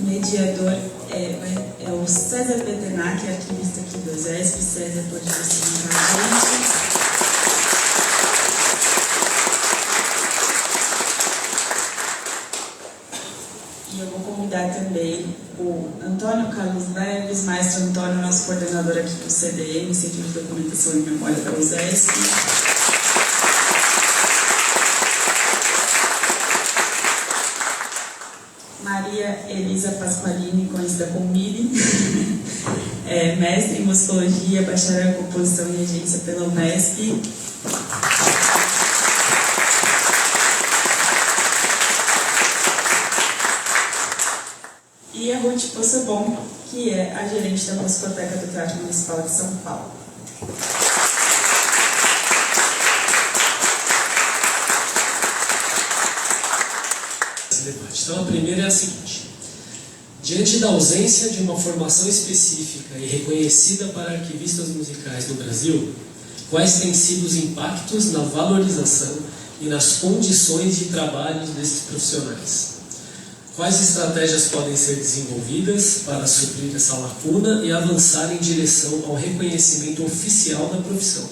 mediador é o César Betenac, arquivista aqui do ESESP. César, pode apresentar a gente. E eu vou convidar também o Antônio Carlos Neves, maestro Antônio, nosso coordenador aqui do CDM, Centro de Documentação e Memória da USESP. Maria Elisa Pasqualini, conhecida como Mili, mestre em Musicologia, bacharel em Composição e Regência pela Unesp. E a Ruth Possebon, que é a gerente da Musicoteca do Teatro Municipal de São Paulo. Então, a primeira é a seguinte: diante da ausência de uma formação específica e reconhecida para arquivistas musicais no Brasil, quais têm sido os impactos na valorização e nas condições de trabalho desses profissionais? Quais estratégias podem ser desenvolvidas para suprir essa lacuna e avançar em direção ao reconhecimento oficial da profissão?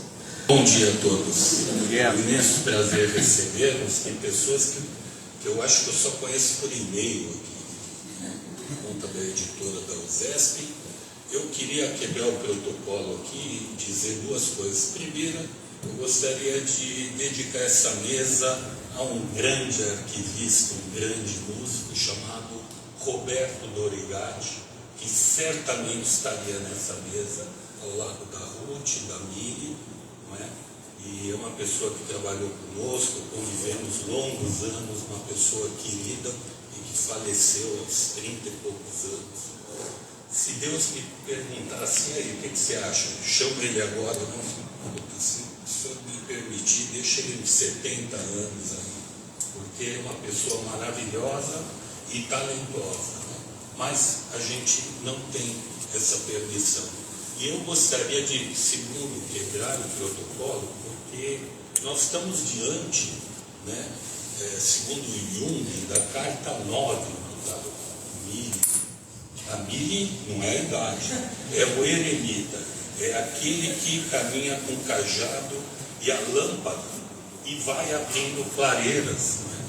Bom dia a todos. É um imenso prazer recebermos. Tem pessoas que eu acho que eu só conheço por e-mail aqui, por conta da editora da USESP. Eu queria quebrar o protocolo aqui e dizer duas coisas. Primeiro, eu gostaria de dedicar essa mesa a um grande arquivista, um grande músico chamado Roberto Dorigatti, que certamente estaria nessa mesa, ao lado da Ruth, da Mili, não é? E é uma pessoa que trabalhou conosco, convivemos longos anos, uma pessoa querida e que faleceu aos 30 e poucos anos. Se Deus me perguntasse, aí, o que você acha? Chama ele agora, não? Se o senhor me permitir, deixa ele uns 70 anos aí, porque ele é uma pessoa maravilhosa e talentosa, né? Mas a gente não tem essa permissão. E eu gostaria de, segundo, quebrar o protocolo, porque nós estamos diante, né, segundo Jung, da carta 9 da Mili. A Mili não é a idade, é o eremita, é aquele que caminha com cajado e a lâmpada e vai abrindo clareiras, né?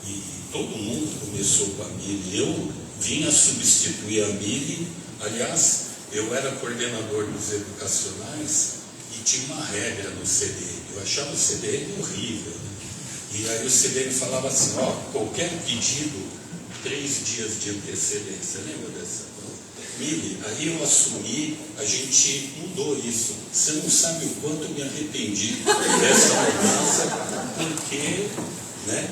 E todo mundo começou com a Mili. Eu vim a substituir a Mili. Aliás, eu era coordenador dos educacionais e tinha uma regra no CDM. Eu achava o CDM horrível, né? E aí o CDM falava assim, ó, qualquer pedido, 3 dias de antecedência. Lembra dessa coisa? Mili, aí eu assumi, a gente mudou isso. Você não sabe o quanto eu me arrependi dessa mudança, porque, né?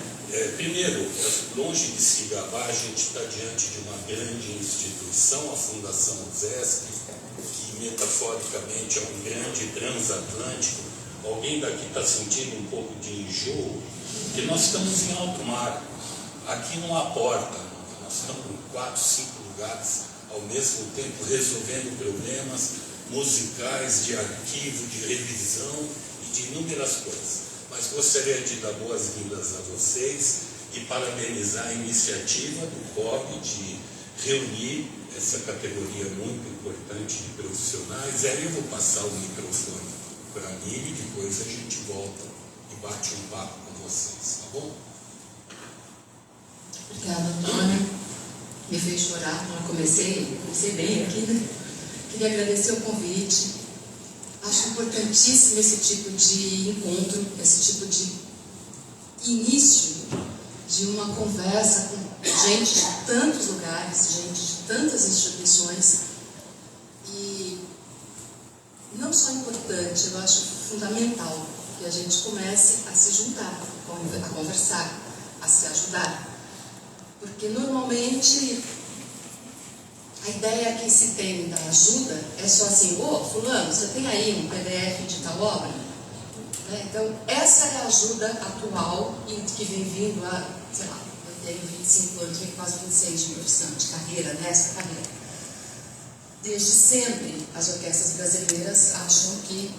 Primeiro, longe de se gabar, a gente está diante de uma grande instituição, a Fundação USESP, que metaforicamente é um grande transatlântico. Alguém daqui está sentindo um pouco de enjoo? Porque nós estamos em alto mar, aqui não há porta, nós estamos em 4, 5 lugares ao mesmo tempo resolvendo problemas musicais, de arquivo, de revisão e de inúmeras coisas. Mas gostaria de dar boas-vindas a vocês e parabenizar a iniciativa do COB de reunir essa categoria muito importante de profissionais. Aí eu vou passar o microfone para mim e depois a gente volta e bate um papo com vocês, tá bom? Obrigada, Antônio. Me fez chorar, eu comecei bem aqui, né? Queria agradecer o convite. Acho importantíssimo esse tipo de encontro, esse tipo de início de uma conversa com gente de tantos lugares, gente de tantas instituições. E não só importante, eu acho fundamental que a gente comece a se juntar, a conversar, a se ajudar. Porque normalmente a ideia que se tem da ajuda é só assim, fulano, você tem aí um PDF de tal obra? Né? Então, essa é a ajuda atual e que vem vindo há, sei lá, eu tenho 25 anos, tenho quase 26 de profissão, de carreira, nessa carreira. Desde sempre, as orquestras brasileiras acham que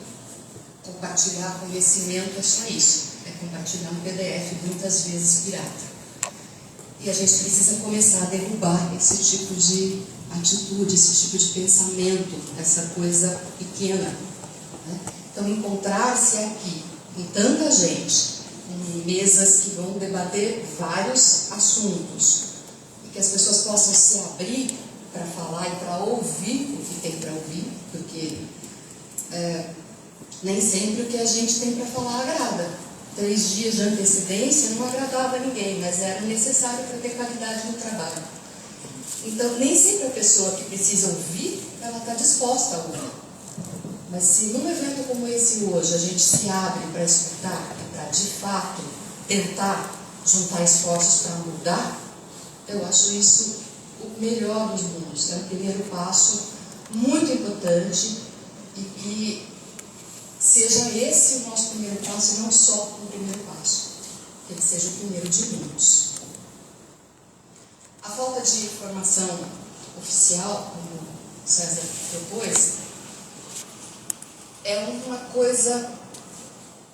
compartilhar conhecimento é só isso, é compartilhar um PDF, muitas vezes pirata. E a gente precisa começar a derrubar esse tipo de atitude, esse tipo de pensamento, essa coisa pequena, né? Então, encontrar-se aqui com tanta gente, com mesas que vão debater vários assuntos, e que as pessoas possam se abrir para falar e para ouvir o que tem para ouvir, porque nem sempre o que a gente tem para falar agrada. 3 dias de antecedência não agradava a ninguém, mas era necessário para ter qualidade no trabalho. Então, nem sempre a pessoa que precisa ouvir, ela está disposta a ouvir. Mas se num evento como esse hoje, a gente se abre para escutar, para de fato tentar juntar esforços para mudar, eu acho isso o melhor dos mundos. É um primeiro passo muito importante e que seja esse o nosso primeiro passo e não só o primeiro passo, que ele seja o primeiro de muitos. A falta de informação oficial, como o César propôs, é uma coisa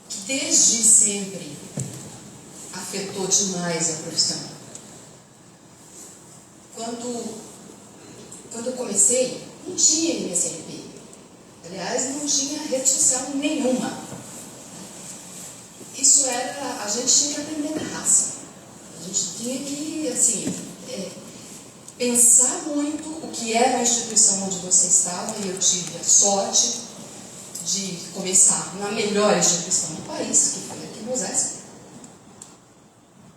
que desde sempre afetou demais a profissão. Quando eu comecei, não tinha MSLP. Aliás, não tinha rede social nenhuma. Isso era, a gente tinha que aprender na raça. A gente tinha que, assim, pensar muito o que era a instituição onde você estava, e eu tive a sorte de começar na melhor instituição do país, que foi aqui no USESP,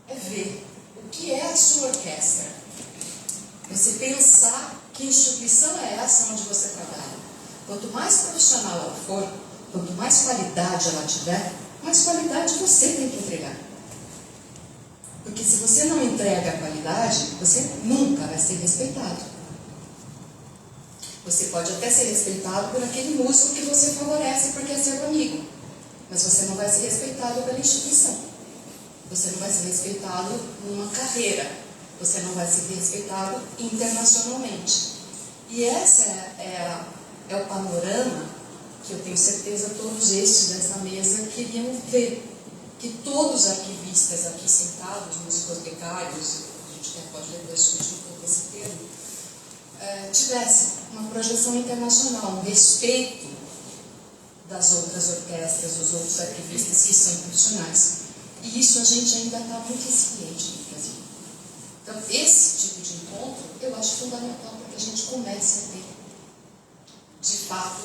é ver o que é a sua orquestra. Você pensar que instituição é essa onde você trabalha. Quanto mais profissional ela for, quanto mais qualidade ela tiver, mais qualidade você tem que entregar. Porque se você não entrega a qualidade, você nunca vai ser respeitado. Você pode até ser respeitado por aquele músico que você favorece porque é seu amigo, mas você não vai ser respeitado pela instituição. Você não vai ser respeitado numa carreira. Você não vai ser respeitado internacionalmente. E essa é o panorama que eu tenho certeza todos estes dessa mesa queriam ver. Que todos os arquivistas aqui sentados, músicos becários, a gente até pode depois discutir um pouco esse termo, tivessem uma projeção internacional, um respeito das outras orquestras, dos outros arquivistas que são profissionais. E isso a gente ainda está muito incipiente no Brasil. Então, esse tipo de encontro eu acho fundamental para que a gente comece a ter, de fato,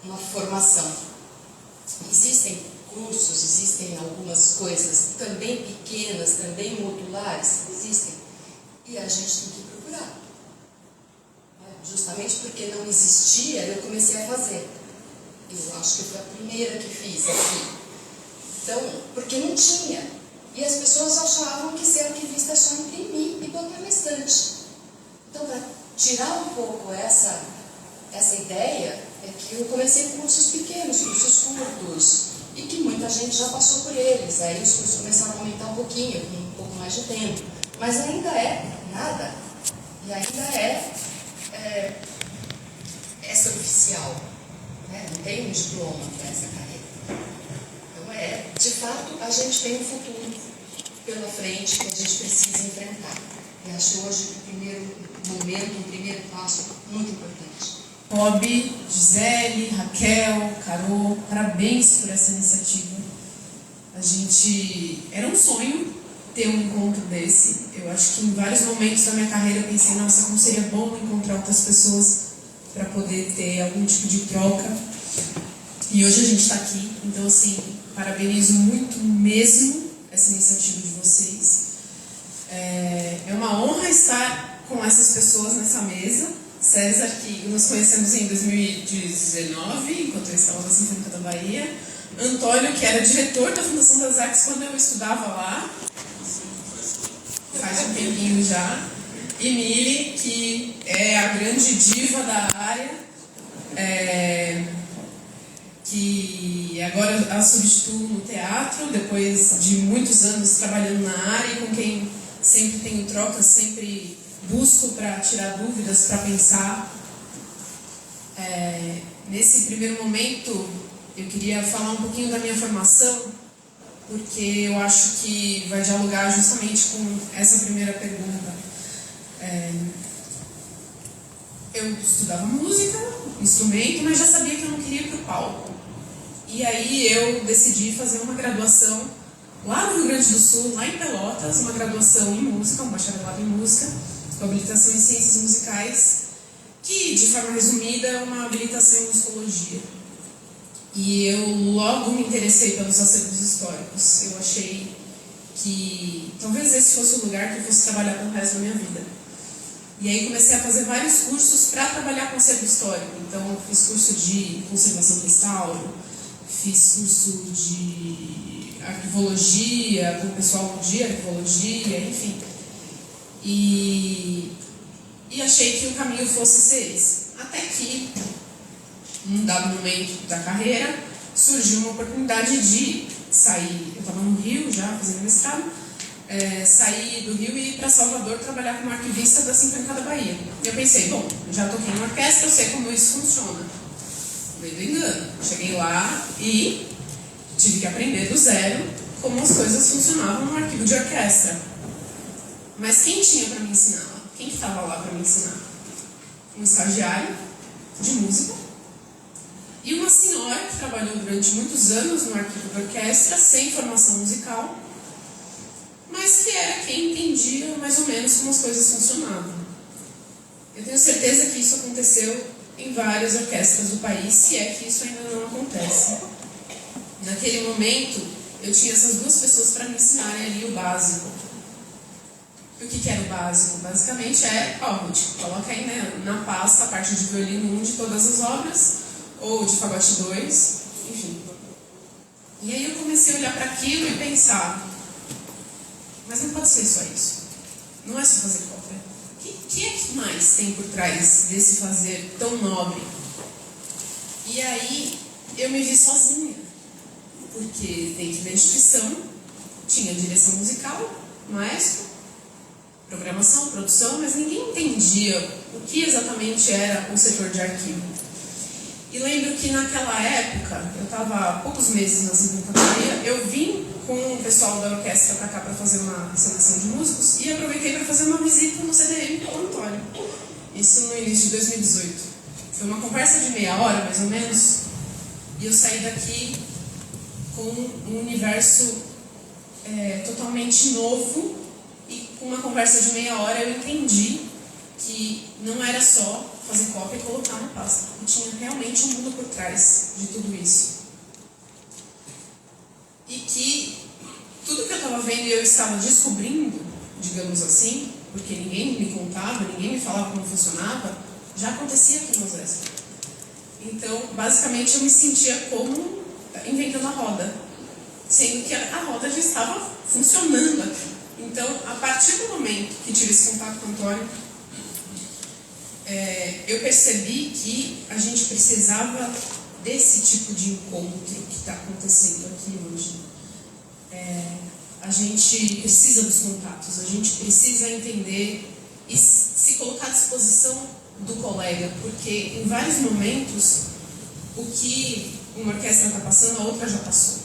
uma formação. Existem cursos, existem algumas coisas também pequenas, também modulares, existem, e a gente tem que procurar. Justamente porque não existia, eu comecei a fazer. Eu acho que foi a primeira que fiz aqui. Então, porque não tinha. E as pessoas achavam que ser arquivista é só imprimir e botar na estante. Então, para tirar um pouco essa ideia, é que eu comecei cursos pequenos, cursos curtos, e que muita gente já passou por eles. Aí os cursos começaram a aumentar um pouquinho, com um pouco mais de tempo. Mas ainda é nada. E ainda é extraoficial. Né? Não tem um diploma para essa carreira. Então, de fato, a gente tem um futuro pela frente que a gente precisa enfrentar. E acho hoje o primeiro momento, o primeiro passo muito importante. Bob, Gisele, Raquel, Carol, parabéns por essa iniciativa. Era um sonho ter um encontro desse. Eu acho que em vários momentos da minha carreira eu pensei, nossa, como seria bom encontrar outras pessoas para poder ter algum tipo de troca. E hoje a gente está aqui, então assim, parabenizo muito mesmo essa iniciativa de vocês. É uma honra estar com essas pessoas nessa mesa. César, que nos conhecemos em 2019, enquanto eu estava na Sinfônica da Bahia. Antônio, que era diretor da Fundação das Artes quando eu estudava lá, faz um tempinho já. E Mili, que é a grande diva da área, que agora a substituo no teatro, depois de muitos anos trabalhando na área, e com quem sempre tenho trocas, sempre busco para tirar dúvidas, para pensar. Nesse primeiro momento, eu queria falar um pouquinho da minha formação. porque eu acho que vai dialogar justamente com essa primeira pergunta. Eu estudava música, instrumento, mas já sabia que eu não queria ir para o palco. E aí eu decidi fazer uma graduação lá no Rio Grande do Sul, lá em Pelotas, uma graduação em música, um bacharelado em música, com habilitação em ciências musicais, que, de forma resumida, é uma habilitação em musicologia. E eu logo me interessei pelos acervos históricos. Eu achei que talvez esse fosse o lugar que eu fosse trabalhar pelo resto da minha vida. E aí comecei a fazer vários cursos para trabalhar com acervo histórico. Então, fiz curso de conservação e restauro, fiz curso de arquivologia, com o pessoal de arquivologia, enfim. E achei que o caminho fosse ser esse. Até que, num dado momento da carreira, surgiu uma oportunidade de sair. Eu estava no Rio já, fazendo mestrado, sair do Rio e ir para Salvador trabalhar como arquivista da Sinfônica da Bahia. E eu pensei, bom, já toquei em orquestra, eu sei como isso funciona. Meio do engano. Cheguei lá e tive que aprender do zero como as coisas funcionavam no arquivo de orquestra. Mas quem tinha para me ensinar? Quem que estava lá para me ensinar? Um estagiário de música e uma senhora que trabalhou durante muitos anos no arquivo da orquestra, sem formação musical, mas que era quem entendia mais ou menos como as coisas funcionavam. Eu tenho certeza que isso aconteceu em várias orquestras do país, se é que isso ainda não acontece. Naquele momento, eu tinha essas duas pessoas para me ensinarem ali o básico. O que era o básico? Basicamente Ruth, coloca aí, né, na pasta a parte de violino 1 de todas as obras, ou de fagote 2, enfim. E aí eu comecei a olhar para aquilo e pensar, mas não pode ser só isso. Não é só fazer cópia. O que é que mais tem por trás desse fazer tão nobre? E aí eu me vi sozinha, porque dentro da instituição tinha direção musical, maestro, programação, produção, mas ninguém entendia o que exatamente era o setor de arquivo. E lembro que naquela época, eu estava há poucos meses na Sinfônica da Bahia, eu vim com o pessoal da orquestra para cá para fazer uma seleção de músicos e aproveitei para fazer uma visita no CDM com o Antônio. Isso no início de 2018. Foi uma conversa de meia hora, mais ou menos, e eu saí daqui com um universo totalmente novo. E com uma conversa de meia hora eu entendi que não era só fazer cópia e colocar na pasta. E tinha realmente um mundo por trás de tudo isso. E que tudo que eu estava vendo e eu estava descobrindo, digamos assim, porque ninguém me contava, ninguém me falava como funcionava, já acontecia aqui no USESP. Então, basicamente, eu me sentia como inventando a roda, sendo que a roda já estava funcionando aqui. Então, a partir do momento que tive esse contato com o Antônio, eu percebi que a gente precisava desse tipo de encontro que está acontecendo aqui hoje. A gente precisa dos contatos, a gente precisa entender e se colocar à disposição do colega, porque em vários momentos o que uma orquestra está passando, a outra já passou.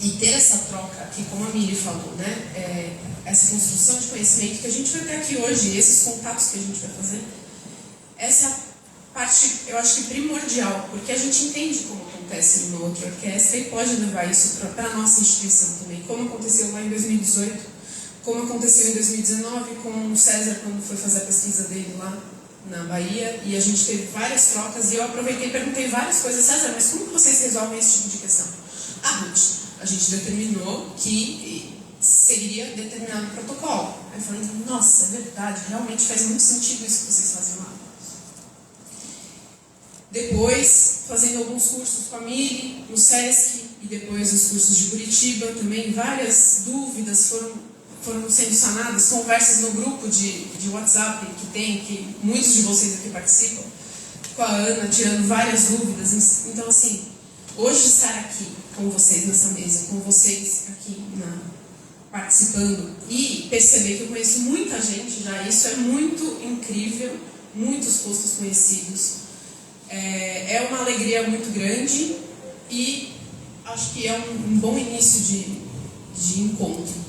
E ter essa troca, que como a Miri falou, né, essa construção de conhecimento que a gente vai ter aqui hoje, esses contatos que a gente vai fazer, essa é a parte, eu acho que primordial, porque a gente entende como acontece numa outra orquestra e pode levar isso para a nossa instituição também, como aconteceu lá em 2018, como aconteceu em 2019 com o César, quando foi fazer a pesquisa dele lá na Bahia, e a gente teve várias trocas, e eu aproveitei e perguntei várias coisas. César, mas como que vocês resolvem esse tipo de questão? Ruth, a gente determinou que seguiria determinado protocolo. Aí eu falei, nossa, é verdade, realmente faz muito sentido isso que vocês fazem lá. Depois, fazendo alguns cursos com a Miri, no SESC, e depois os cursos de Curitiba, também várias dúvidas foram sendo sanadas, conversas no grupo de WhatsApp que muitos de vocês aqui participam, com a Ana, tirando várias dúvidas. Então, assim, hoje estar aqui com vocês nessa mesa, com vocês aqui participando e perceber que eu conheço muita gente já, isso é muito incrível, muitos rostos conhecidos. É uma alegria muito grande e, acho que é um bom início de encontro.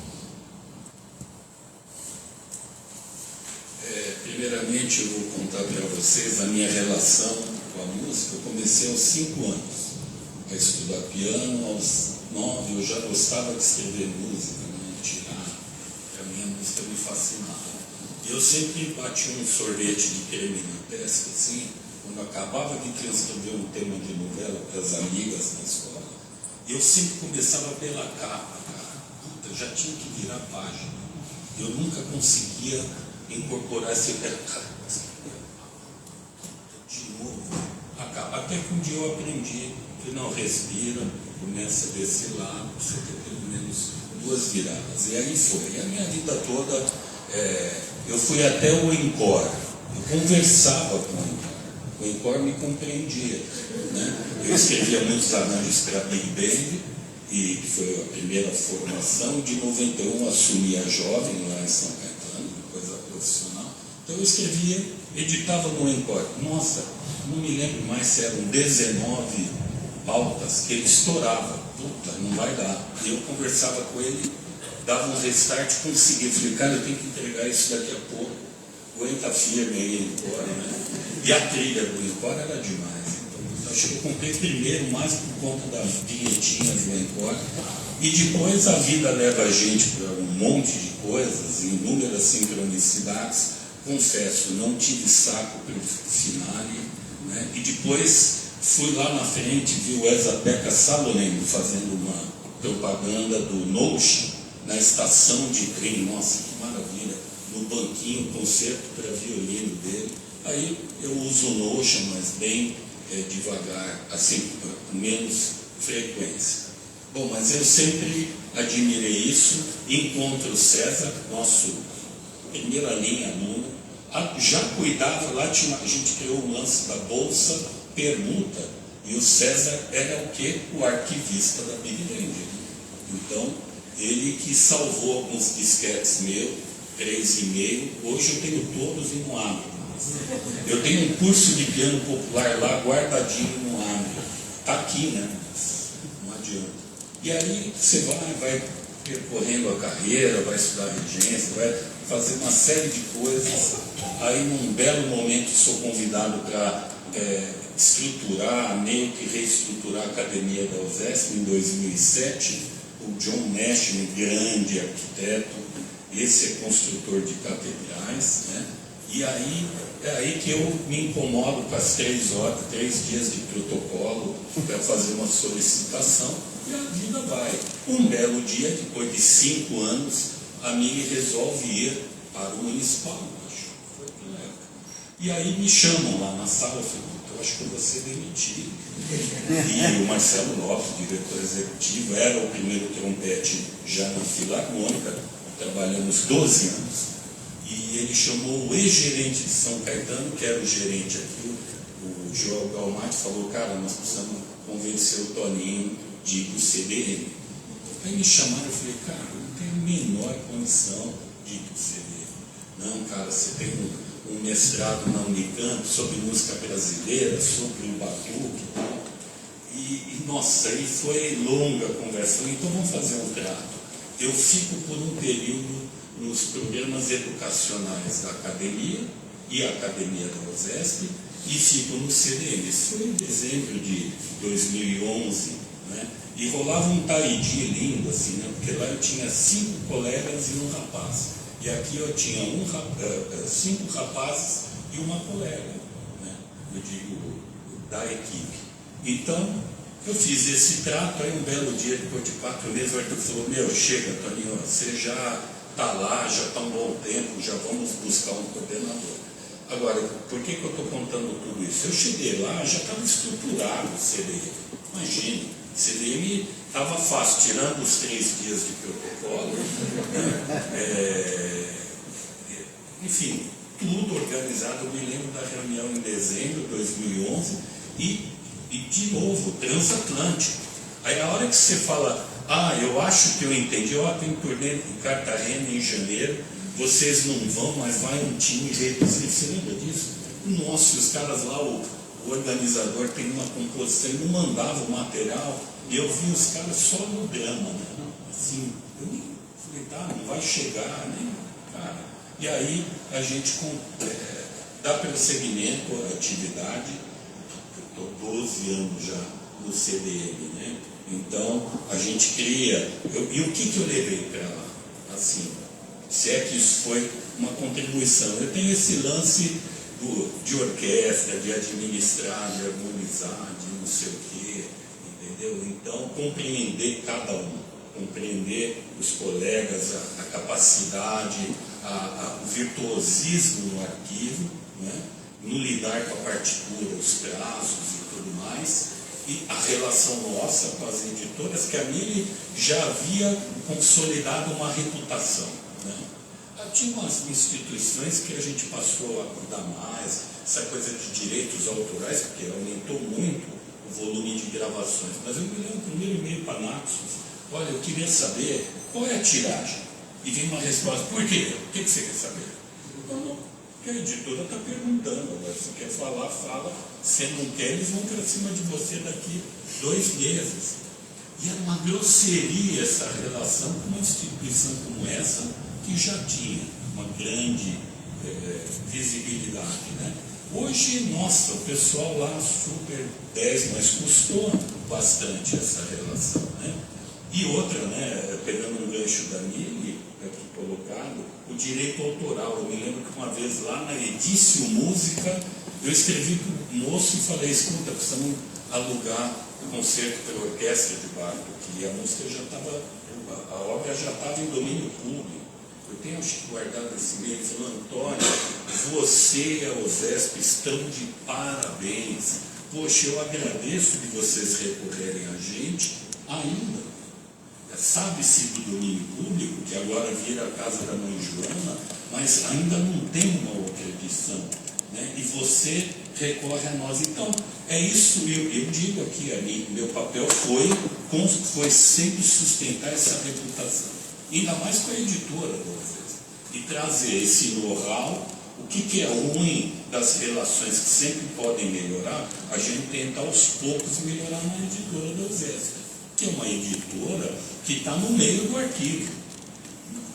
Primeiramente, eu vou contar para vocês a minha relação com a música. Eu comecei aos 5 anos a estudar piano. Aos 9 eu já gostava de escrever música, né? Tirar. A minha música me fascinava. E eu sempre bati um sorvete de creme na testa, assim, quando eu acabava de transcrever um tema de novela para as amigas na escola. Eu sempre começava pela capa, cara. Eu já tinha que virar página. Eu nunca conseguia incorporar esse de novo, acaba. Até que um dia eu aprendi que não, respira, começa desse lado, você tem pelo menos 2 viradas. E aí foi. E a minha vida toda, eu fui até o Encore, eu conversava com o Encore. O Encore me compreendia, né? Eu escrevia muitos arranjos para Big Band, e foi a primeira formação. De 91 assumi a Jovem lá em São Caetano, coisa profissional. Então eu escrevia, editava no Encore. Nossa, não me lembro mais se eram 19 pautas que ele estourava. Puta, não vai dar. E eu conversava com ele, dava um restart, conseguia. Falei, cara, eu tenho que entregar isso daqui a pouco. Aguenta firme aí, Encore, né? E a trilha do Encore era demais. Então, acho que eu comprei primeiro, mais por conta das vinhetinhas do Encore. E depois a vida leva a gente para um monte de coisas, inúmeras sincronicidades. Confesso, não tive saco para o finale, né? E depois fui lá na frente, vi o Esapeca Salonendo fazendo uma propaganda do Notion na estação de trem. Nossa, que maravilha! No banquinho, concerto para violino dele. Aí eu uso o Notion, mas bem devagar, assim, com menos frequência. Bom, mas eu sempre admirei isso. Encontro o César, nosso primeira linha aluno, já cuidava, lá a gente criou um lance da bolsa permuta, e o César era o quê? O arquivista da Big Band. Então, ele que salvou alguns disquetes meus, 3,5, hoje eu tenho todos e não abro. Eu tenho um curso de piano popular lá, guardadinho no abro. Está aqui, né? Não adianta. E aí você vai percorrendo a carreira, vai estudar regência, vai fazer uma série de coisas. Aí num belo momento sou convidado para estruturar, meio que reestruturar a academia da USESP em 2007. O John Nash, um grande arquiteto, esse é construtor de catedrais, né? E aí é aí que eu me incomodo com as 3 dias de protocolo para fazer uma solicitação, e a vida vai. Um belo dia, depois de 5 anos, a Mili resolve ir para o municipal, acho. Foi na época. E aí me chamam lá na sala, eu falei, eu acho que eu vou ser demitido. E o Marcelo Lopes, diretor executivo, era o primeiro trompete já na Filarmônica, trabalhamos 12 anos. E ele chamou o ex-gerente de São Caetano, que era o gerente aqui, o João Galmati, falou, cara, nós precisamos convencer o Toninho de ir para o CDM. Aí me chamaram, eu falei, cara, eu não tenho a menor condição de ir para o CDM. Não, cara, você tem um mestrado na Unicamp sobre música brasileira, sobre o batuque e tal. E nossa, aí foi longa a conversa. Falei, então vamos fazer um trato. Eu fico por um período nos programas educacionais da academia e a academia da USESP e fico no CDM. Isso foi em dezembro de 2011, né? E rolava um taidi lindo, assim, né? Porque lá eu tinha 5 colegas e um rapaz. E aqui eu tinha 5 rapazes e uma colega, né? Eu digo, da equipe. Então, eu fiz esse trato, aí um belo dia, depois de 4 meses, o Arthur falou, meu, chega, Toninho, você já está lá, já está um bom tempo, já vamos buscar um coordenador. Agora, por que eu estou contando tudo isso? Eu cheguei lá, já estava estruturado o CDM. Imagine, o CDM estava fácil, tirando os 3 dias de protocolo, né? Enfim, tudo organizado. Eu me lembro da reunião em dezembro de 2011 e de novo, transatlântico. Aí a hora que você fala, eu acho que eu entendi, tem turnê em Cartagena em janeiro, vocês não vão, mas vai um time reduzido. Você lembra disso? Nossa, os caras lá, o organizador tem uma composição, ele não mandava o material, E eu vi os caras só no drama, né? Assim, eu falei, tá, não vai chegar, né? Cara. E aí a gente dá prosseguimento à atividade. Eu estou 12 anos já no CDM, né? Então a gente cria. E o que eu levei para lá? Assim, se é que isso foi uma contribuição. Eu tenho esse lance de orquestra, de administrar, de harmonizar, de não sei o quê, entendeu? Então, compreender cada um, compreender os colegas, a capacidade, o virtuosismo no arquivo, né? No lidar com a partitura, os prazos e tudo mais, e a relação nossa com as editoras, que a Mili já havia consolidado uma reputação, né? Tinha umas instituições que a gente passou a cuidar mais, essa coisa de direitos autorais, porque aumentou muito o volume de gravações. Mas eu me lembro, primeiro e-mail para Naxos, olha, eu queria saber qual é a tiragem. E vem uma resposta, por quê? O que você quer saber? Porque a editora está perguntando, agora você quer falar, fala, se não quer, eles vão para cima de você daqui 2 meses. E era uma grosseria essa relação com uma instituição como essa, que já tinha uma grande visibilidade, né? Hoje, nossa, o pessoal lá super 10, mas custou bastante essa relação, né? E outra, né, pegando um gancho da Mili, aqui colocado, o direito autoral. Eu me lembro que uma vez lá na Edício Música, eu escrevi para o moço e falei, escuta, precisamos alugar o concerto pela orquestra de barco, que a música já estava, a obra já estava em domínio público. Eu tenho guardado esse e-mail, ele falou, Antônio, você e a OSESP estão de parabéns. Poxa, eu agradeço de vocês recorrerem a gente ainda. Sabe-se do domínio público, que agora vira a casa da mãe Joana, mas ainda não tem uma outra edição, né? E você recorre a nós. Então, é isso, eu digo aqui, meu papel foi sempre sustentar essa reputação. Ainda mais com a editora, e trazer esse know-how, o que é ruim das relações que sempre podem melhorar, a gente tenta aos poucos melhorar na editora da OSESP, que é uma editora que está no meio do arquivo.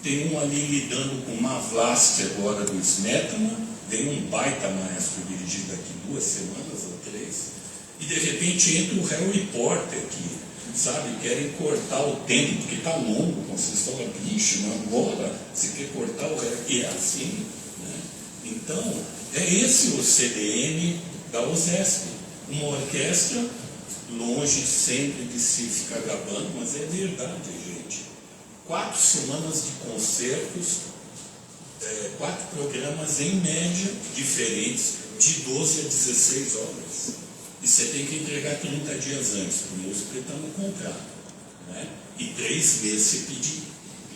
Tem um ali lidando com uma Vlaste agora do Smetana, vem um baita maestro dirigido aqui 2 semanas ou 3, e de repente entra o Harry Potter aqui, sabe, querem cortar o tempo, porque está longo, como vocês falam, bicho, mas agora você quer cortar o Harry, e é assim, né? Então, é esse o CDM da OSESP, uma orquestra longe sempre de se ficar gabando, mas é verdade, gente. 4 semanas de concertos, 4 programas em média diferentes, de 12 a 16 horas. E você tem que entregar 30 dias antes, para o músico que está no contrato, né? E 3 meses você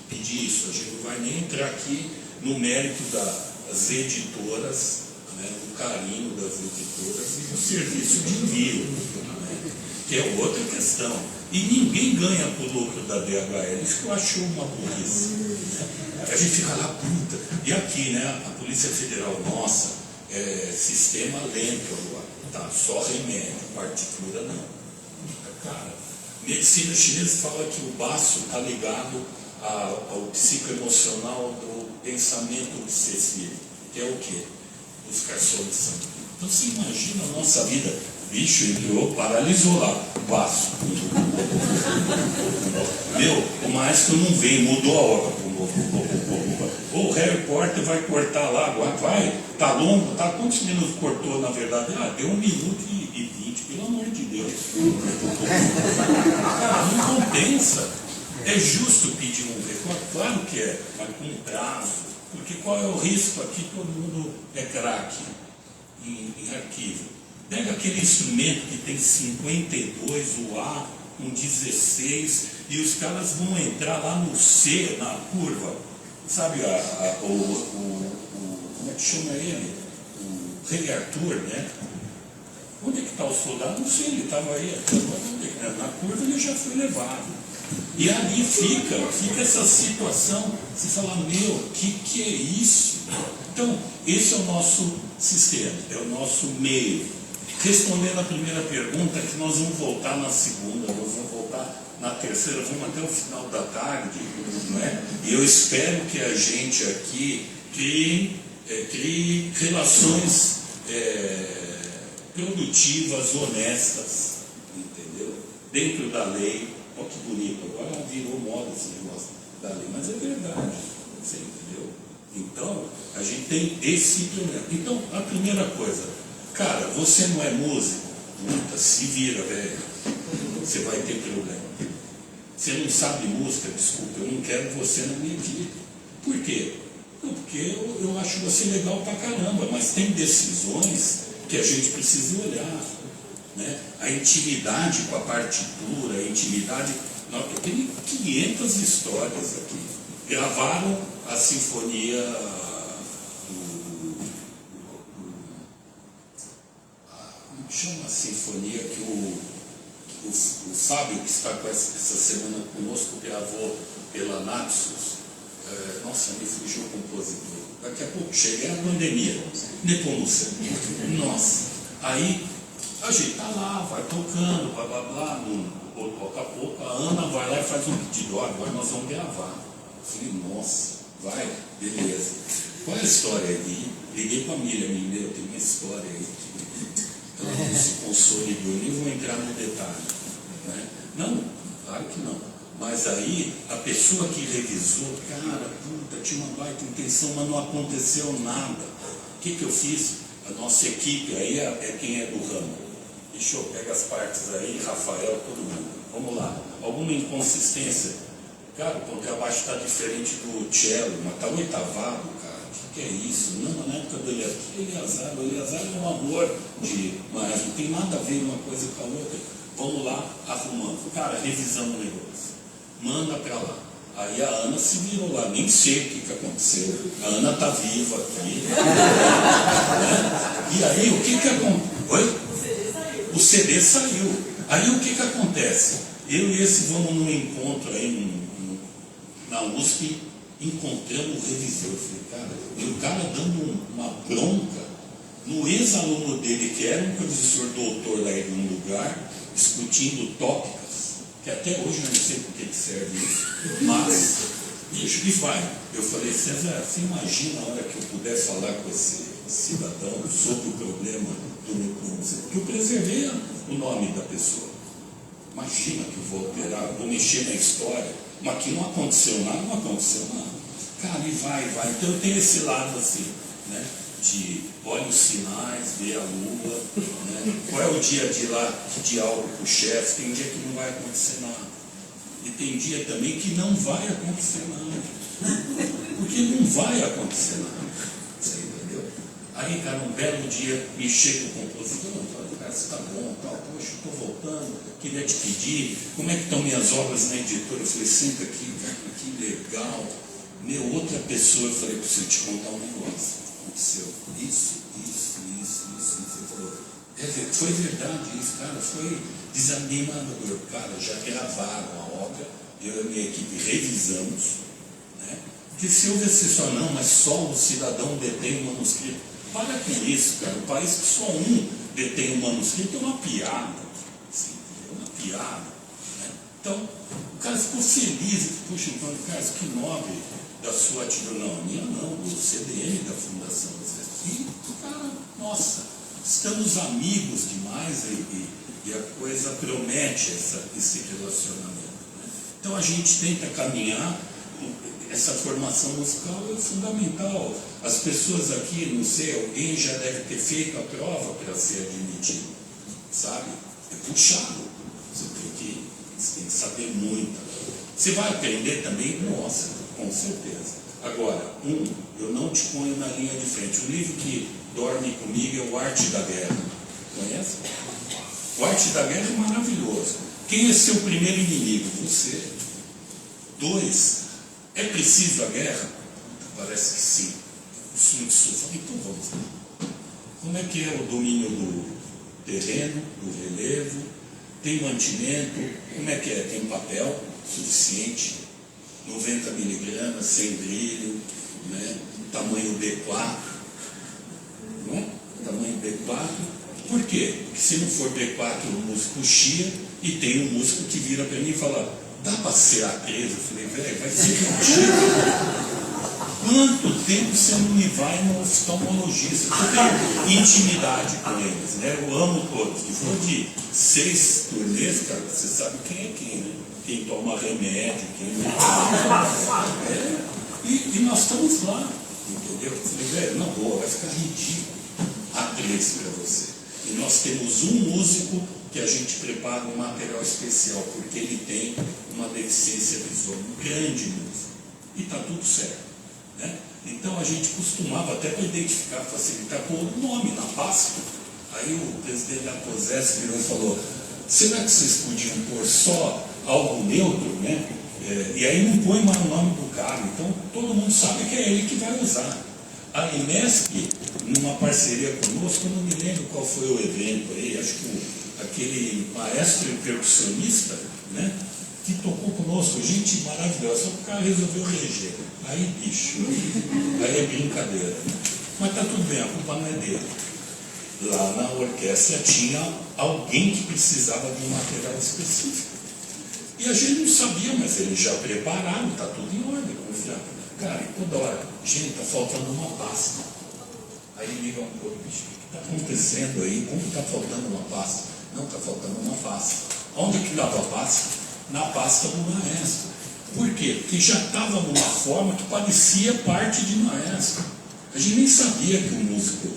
pedir isso. A gente não vai nem entrar aqui no mérito das editoras, né? Do carinho das editoras e do serviço de envio, né? Que é outra questão. E ninguém ganha por lucro da DHL, isso que eu acho uma burrice, né? A gente fica lá, puta. E aqui, né, a Polícia Federal, nossa, sistema lento agora. Tá, só remédio, partitura não. Cara, medicina chinesa fala que o baço está ligado ao psicoemocional do pensamento obsessivo, que é o quê? Buscar solução. Então você imagina a nossa vida, bicho, entrou, paralisou lá, o baço. Meu, o maestro não veio, mudou a obra. O Harry Potter vai cortar lá agora, vai, tá longo, tá? Quantos minutos cortou na verdade? Deu 1 minuto e 20, pelo amor de Deus. Cara, não compensa. É justo pedir um recorde? Claro que é, mas com prazo. Porque qual é o risco aqui? Todo mundo é craque em arquivo. Pega aquele instrumento que tem 52, o A com 16, e os caras vão entrar lá no C, na curva. Sabe, como é que chama ele? O Rei Arthur, né? Onde é que está o soldado? Não sei, ele estava aí, na curva ele já foi levado. E ali fica essa situação, você fala, meu, que é isso? Então, esse é o nosso sistema, é o nosso meio. respondendo a primeira pergunta, que nós vamos voltar na segunda, nós vamos voltar na terceira, vamos até o final da tarde, não é? E eu espero que a gente aqui crie relações produtivas, honestas, entendeu? Dentro da lei. Olha que bonito, agora virou moda esse negócio da lei, mas é verdade, você entendeu? Então, a gente tem esse problema. Então, a primeira coisa, cara, você não é músico, luta, se vira, velho, você vai ter problema. Você não sabe música, desculpa, eu não quero você na minha equipe. Por quê? Não, porque eu acho você legal pra caramba, mas tem decisões que a gente precisa olhar, né? A intimidade com a partitura, a intimidade... Eu tenho 500 histórias aqui. Gravaram a sinfonia como chama a sinfonia que o Fábio, que está com essa semana conosco, gravou pela Naxos. Nossa, me fugiu o compositor. Daqui a pouco cheguei à pandemia. Nepomuceno. Nossa. Aí a gente está lá, vai tocando, blá blá blá, pouco a pouco, a Ana vai lá e faz um pedido, agora nós vamos gravar. Eu falei, nossa, vai, beleza. Qual é a história aí? Liguei para a Miriam, eu tenho uma história aí. Ela não se consolidou, nem vou entrar no detalhe. Né? Não, claro que não. Mas aí, a pessoa que revisou, cara, puta, tinha uma baita intenção, mas não aconteceu nada. O que eu fiz? A nossa equipe aí é quem é do ramo. Deixa eu pegar as partes aí, Rafael, todo mundo. Vamos lá. Alguma inconsistência? Cara, o contrabaixo está diferente do cello, mas está oitavado, cara. O que é isso? Não, na época do Eleazar, o Eleazar é um amor mas não tem nada a ver uma coisa com a outra. Vamos lá, arrumando. Cara, revisamos o negócio. Manda para lá. Aí a Ana se virou lá, nem sei o que aconteceu. A Ana está viva aqui. Né? E aí, o que aconteceu? Oi? O CD saiu. Aí o que acontece? Eu e esse vamos num encontro aí na USP, encontramos o revisor. Eu falei, cara, e o cara dando uma bronca no ex-aluno dele, que era um professor doutor lá em um lugar, discutindo tópicas, que até hoje eu não sei por que serve isso, mas, bicho, e vai. Eu falei, César, você imagina a hora que eu puder falar com esse cidadão sobre o problema do meu conceito? Porque eu preservei o nome da pessoa. Imagina que eu vou alterar, vou mexer na história, mas que não aconteceu nada, não aconteceu nada. Cara, e vai. Então eu tenho esse lado assim, né? De olha os sinais, vê a lua, né? Qual é o dia de lá de algo com o chefe? Tem dia que não vai acontecer nada. E tem dia também que não vai acontecer nada. Porque não vai acontecer nada. Você entendeu? Aí, cara, um belo dia me chega o compositor, cara, você tá bom, tal, poxa, eu tô voltando, queria te pedir, como é que estão minhas obras na editora? Eu falei, senta aqui, cara, que legal. Outra pessoa, eu falei, preciso te contar um negócio. Aconteceu isso. Ele falou, foi verdade isso, cara, foi desanimador. Cara, já gravaram a obra, eu e a minha equipe revisamos, né? Que se houvesse só não, mas só o cidadão detém o manuscrito. Para com isso, cara, um país que só um detém o manuscrito é uma piada, assim, é uma piada, né? Então, o cara ficou feliz, puxa, então, cara, que nobre da sua atitude. Não, a minha não, do CDM da Fundação. E, cara, nossa, estamos amigos demais e a coisa promete esse relacionamento. Né? Então a gente tenta caminhar, essa formação musical é fundamental. As pessoas aqui, não sei, alguém já deve ter feito a prova para ser admitido, sabe? É puxado, você tem que saber muito. Você vai aprender também, nossa, com certeza. Agora, eu não te ponho na linha de frente. O livro que dorme comigo é o Arte da Guerra. Conhece? O Arte da Guerra é maravilhoso. Quem é seu primeiro inimigo? Você. 2. É preciso a guerra? Parece que sim. O Sun Tzu fala, então vamos lá. Como é que é o domínio do terreno, do relevo? Tem mantimento? Como é que é? Tem papel suficiente? 90 miligramas, sem brilho, né? Tamanho B4, né? Tamanho B4, Por quê? Porque se não for B4, o músico chia, e tem um músico que vira para mim e fala, dá para ser A13? Eu falei, velho, vai ser contigo. Quanto tempo você não me vai no oftalmologista? Eu tenho intimidade com eles, né? Eu amo todos. Se for de 6 turnês, cara, você sabe quem é quem, né? Quem toma remédio, quem não toma. E nós estamos lá, entendeu? Eu falei, velho, não boa, vai ficar ridículo A13 para você. E nós temos um músico que a gente prepara um material especial, porque ele tem uma deficiência visual, um grande músico. E está tudo certo. Né? Então a gente costumava, até para identificar, facilitar, pôr o nome na pasta. Aí o presidente da COSESP virou e falou, será que vocês podiam pôr só algo neutro, né? E aí não põe mais o nome do cara, então todo mundo sabe que é ele que vai usar. A Inesp, numa parceria conosco, eu não me lembro qual foi o evento aí, acho que aquele maestro e percussionista, né, que tocou conosco, gente maravilhosa, só que o cara resolveu reger. Aí, bicho, aí é brincadeira. Né? Mas tá tudo bem, a culpa não é dele. Lá na orquestra tinha alguém que precisava de um material específico. E a gente não sabia, mas eles já prepararam, tá tudo em ordem, confiado. Cara, e toda hora, gente, tá faltando uma pasta. Aí liga um pouco, bicho, o que está acontecendo aí? Como está faltando uma pasta? Não, está faltando uma pasta. Onde que estava a pasta? Na pasta do maestro. Por quê? Porque já estava numa forma que parecia parte de maestro. A gente nem sabia que o músico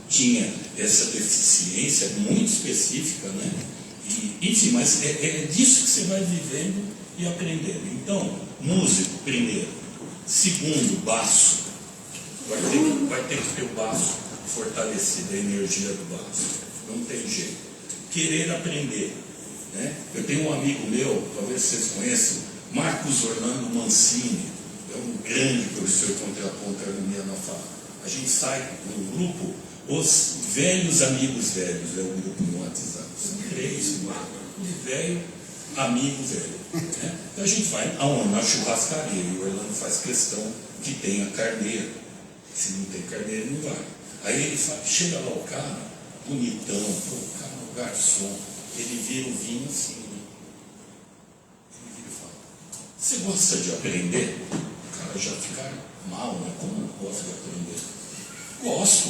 tinha essa deficiência muito específica, né? E, enfim, mas é disso que você vai vivendo e aprendendo. Então, músico, primeiro. Segundo, baço. Vai ter que ter o baço fortalecido, a energia do baço. Não tem jeito. Querer aprender. Né? Eu tenho um amigo meu, talvez vocês conheçam, Marcos Orlando Mancini. É um grande professor de contraponto e harmonia na FAO. A gente sai num grupo, os velhos amigos velhos, é o grupo no WhatsApp. São 3, 4, de velho, amigo velho. Né? Então a gente vai aonde? Na churrascaria. E o Orlando faz questão que tenha carneiro. Se não tem carneiro, não vai. Aí ele fala, chega lá o cara, bonitão, pô, o cara é o garçom, ele vira o vinho assim, né? Ele vira e fala, você gosta de aprender? O cara já fica mal, né? Como não gosta de aprender? Gosto.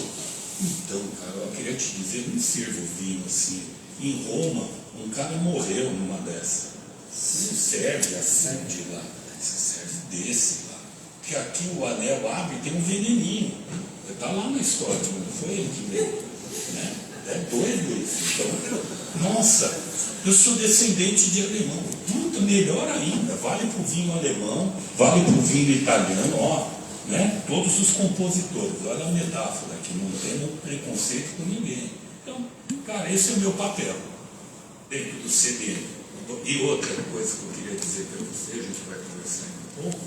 Então, cara, eu queria te dizer, não sirva o vinho assim. Em Roma, um cara morreu numa dessa. Você não serve assim de lá, você serve desse lá. Porque aqui o anel abre e tem um veneninho. Está lá na história, não foi ele que veio. Né? É doido isso. Então, nossa, eu sou descendente de alemão. Puta, melhor ainda. Vale para o vinho alemão, vale para o vinho italiano, ó. Né? Todos os compositores. Olha a metáfora aqui, não tendo preconceito com ninguém. Então, cara, esse é o meu papel dentro do CD. E outra coisa que eu queria dizer para você, a gente vai conversar um pouco,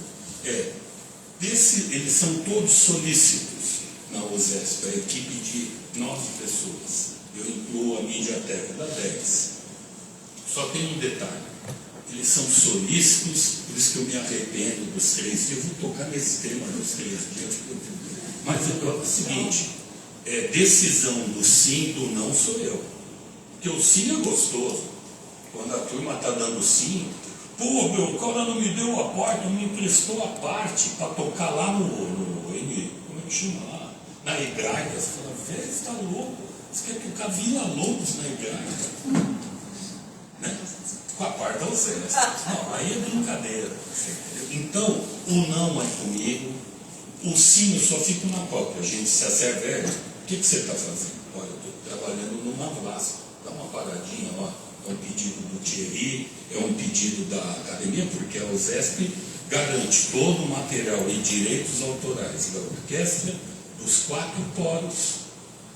eles são todos solícitos na OSESP, a equipe de 9 pessoas. Eu incluo a Mediateca da 10. Só tem um detalhe, eles são solícitos, por isso que eu me arrependo dos 3 dias. Eu vou tocar nesse tema dos 3 dias. Mas é o seguinte, decisão do sim, do não sou eu. Porque o sim é gostoso. Quando a turma está dando sim, pô, meu, o cara não me deu a parte, não me emprestou a parte para tocar lá no como é que chama lá? Na Hebraica. Você fala, velho, você está louco? Você quer tocar Vila Lobos na Hebraica? Né? Com a parte da você. Não, aí é brincadeira. Então, o não é comigo, o sim eu só fico na copa. A gente se acerta, o que você está fazendo? Olha, eu estou trabalhando numa Vasco. Dá uma paradinha, ó. É um pedido do Thierry, é um pedido da academia, porque a OSESP garante todo o material e direitos autorais da orquestra, dos 4 coros,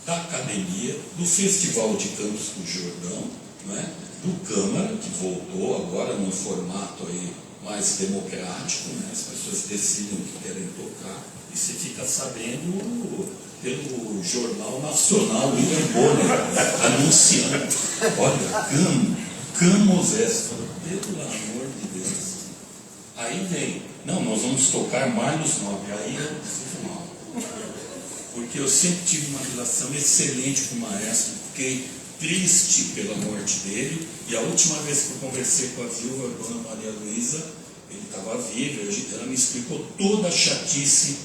da academia, do Festival de Campos do Jordão, né? Do Câmara, que voltou agora num formato aí mais democrático, né? As pessoas decidem o que querem tocar, e você fica sabendo pelo Jornal Nacional, William Bonner, anunciando, olha, Camosés, pelo amor de Deus. Aí vem, não, nós vamos tocar mais nos 9, aí eu fico mal. Porque eu sempre tive uma relação excelente com o maestro, fiquei triste pela morte dele, e a última vez que eu conversei com a viúva, a dona Maria Luísa, ele estava vivo, ela me explicou toda a chatice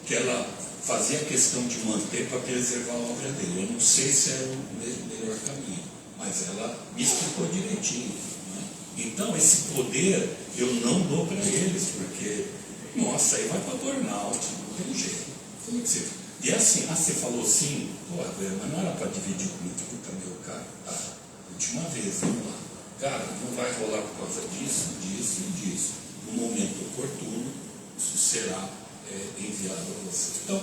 que ela fazia questão de manter para preservar a obra dele. Eu não sei se era o melhor caminho, mas ela me explicou direitinho, né? Então, esse poder eu não dou para eles, porque, nossa, aí vai para burnout, não tem jeito. E assim, você falou assim, pô, mas não era para dividir comigo, puta, meu cara, tá, última vez, vamos lá. Cara, não vai rolar por causa disso, disso e disso. No momento oportuno, isso será enviado a você. Então,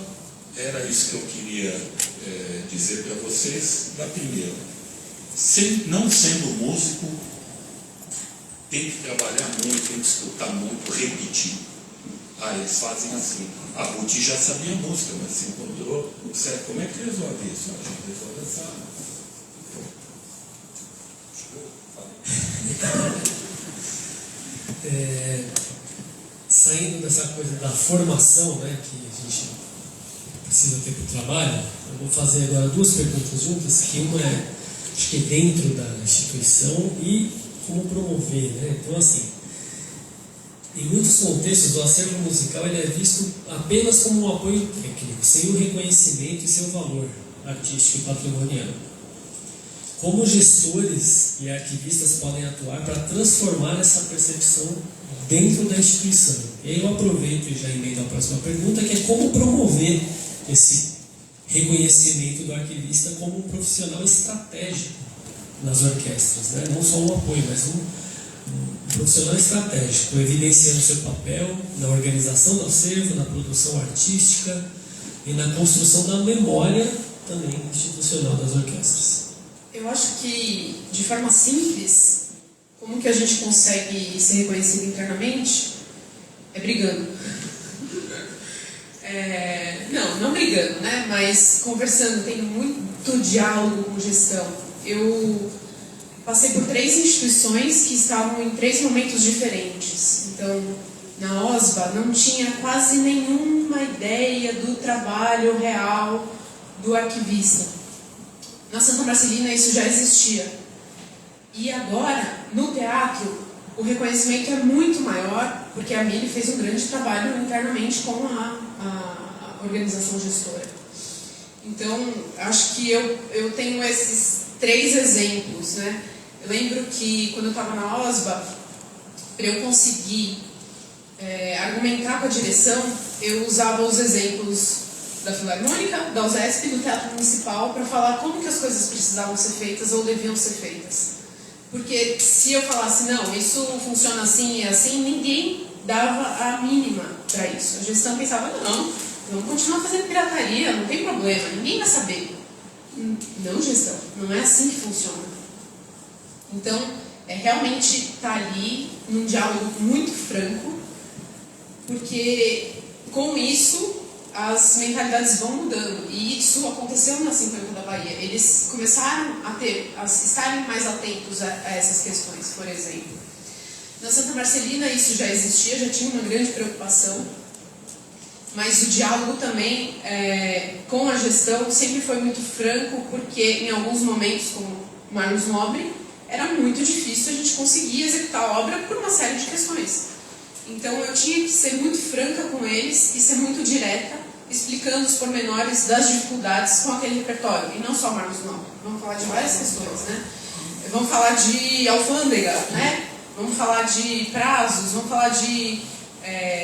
era isso que eu queria dizer para vocês. Da primeira, não sendo músico, tem que trabalhar muito, tem que escutar muito, repetir. Eles fazem assim. A Ruth já sabia música, mas se encontrou. Certo? Como é que resolve isso? A gente resolve essa. Saindo dessa coisa da formação, né, que a gente precisa ter para o trabalho, eu vou fazer agora duas perguntas juntas, que uma é, acho que é dentro da instituição e como promover, né? Então, assim, em muitos contextos, o acervo musical ele é visto apenas como um apoio técnico, sem o reconhecimento e seu valor artístico e patrimonial. Como gestores e arquivistas podem atuar para transformar essa percepção dentro da instituição? E aí eu aproveito e já emendo a próxima pergunta, que é como promover esse reconhecimento do arquivista como um profissional estratégico nas orquestras, né? Não só um apoio, mas um profissional estratégico, evidenciando seu papel na organização do acervo, na produção artística e na construção da memória também institucional das orquestras. Eu acho que, de forma simples, como que a gente consegue ser reconhecido internamente? É brigando. Não brigando, né? Mas conversando, tendo muito diálogo com gestão. Eu passei por 3 instituições que estavam em 3 momentos diferentes. Então, na OSBA não tinha quase nenhuma ideia do trabalho real do arquivista. Na Santa Marcelina isso já existia. E agora, no teatro, o reconhecimento é muito maior, porque a Mili fez um grande trabalho internamente com a organização gestora. Então, acho que eu tenho esses 3 exemplos, né? Eu lembro que quando eu estava na OSBA, para eu conseguir argumentar com a direção, eu usava os exemplos da Filarmônica, da USESP e do Teatro Municipal para falar como que as coisas precisavam ser feitas ou deviam ser feitas. Porque se eu falasse, não, isso funciona assim e assim, ninguém dava a mínima para isso. A gestão pensava, não, vamos continuar fazendo pirataria, não tem problema, ninguém vai saber. Não, gestão, não é assim que funciona. Então, realmente estar ali num diálogo muito franco, porque com isso as mentalidades vão mudando, e isso aconteceu na Sinfônica da Bahia. Eles começaram a estarem mais atentos a essas questões, por exemplo. Na Santa Marcelina isso já existia, já tinha uma grande preocupação, mas o diálogo também com a gestão sempre foi muito franco, porque em alguns momentos, como Marlos Nobre, era muito difícil a gente conseguir executar a obra por uma série de questões. Então eu tinha que ser muito franca com eles e ser muito direta, explicando os pormenores das dificuldades com aquele repertório. E não só Marlos Nobre, vamos falar de várias questões, né? Vamos falar de alfândega, né? Vamos falar de prazos, vamos falar de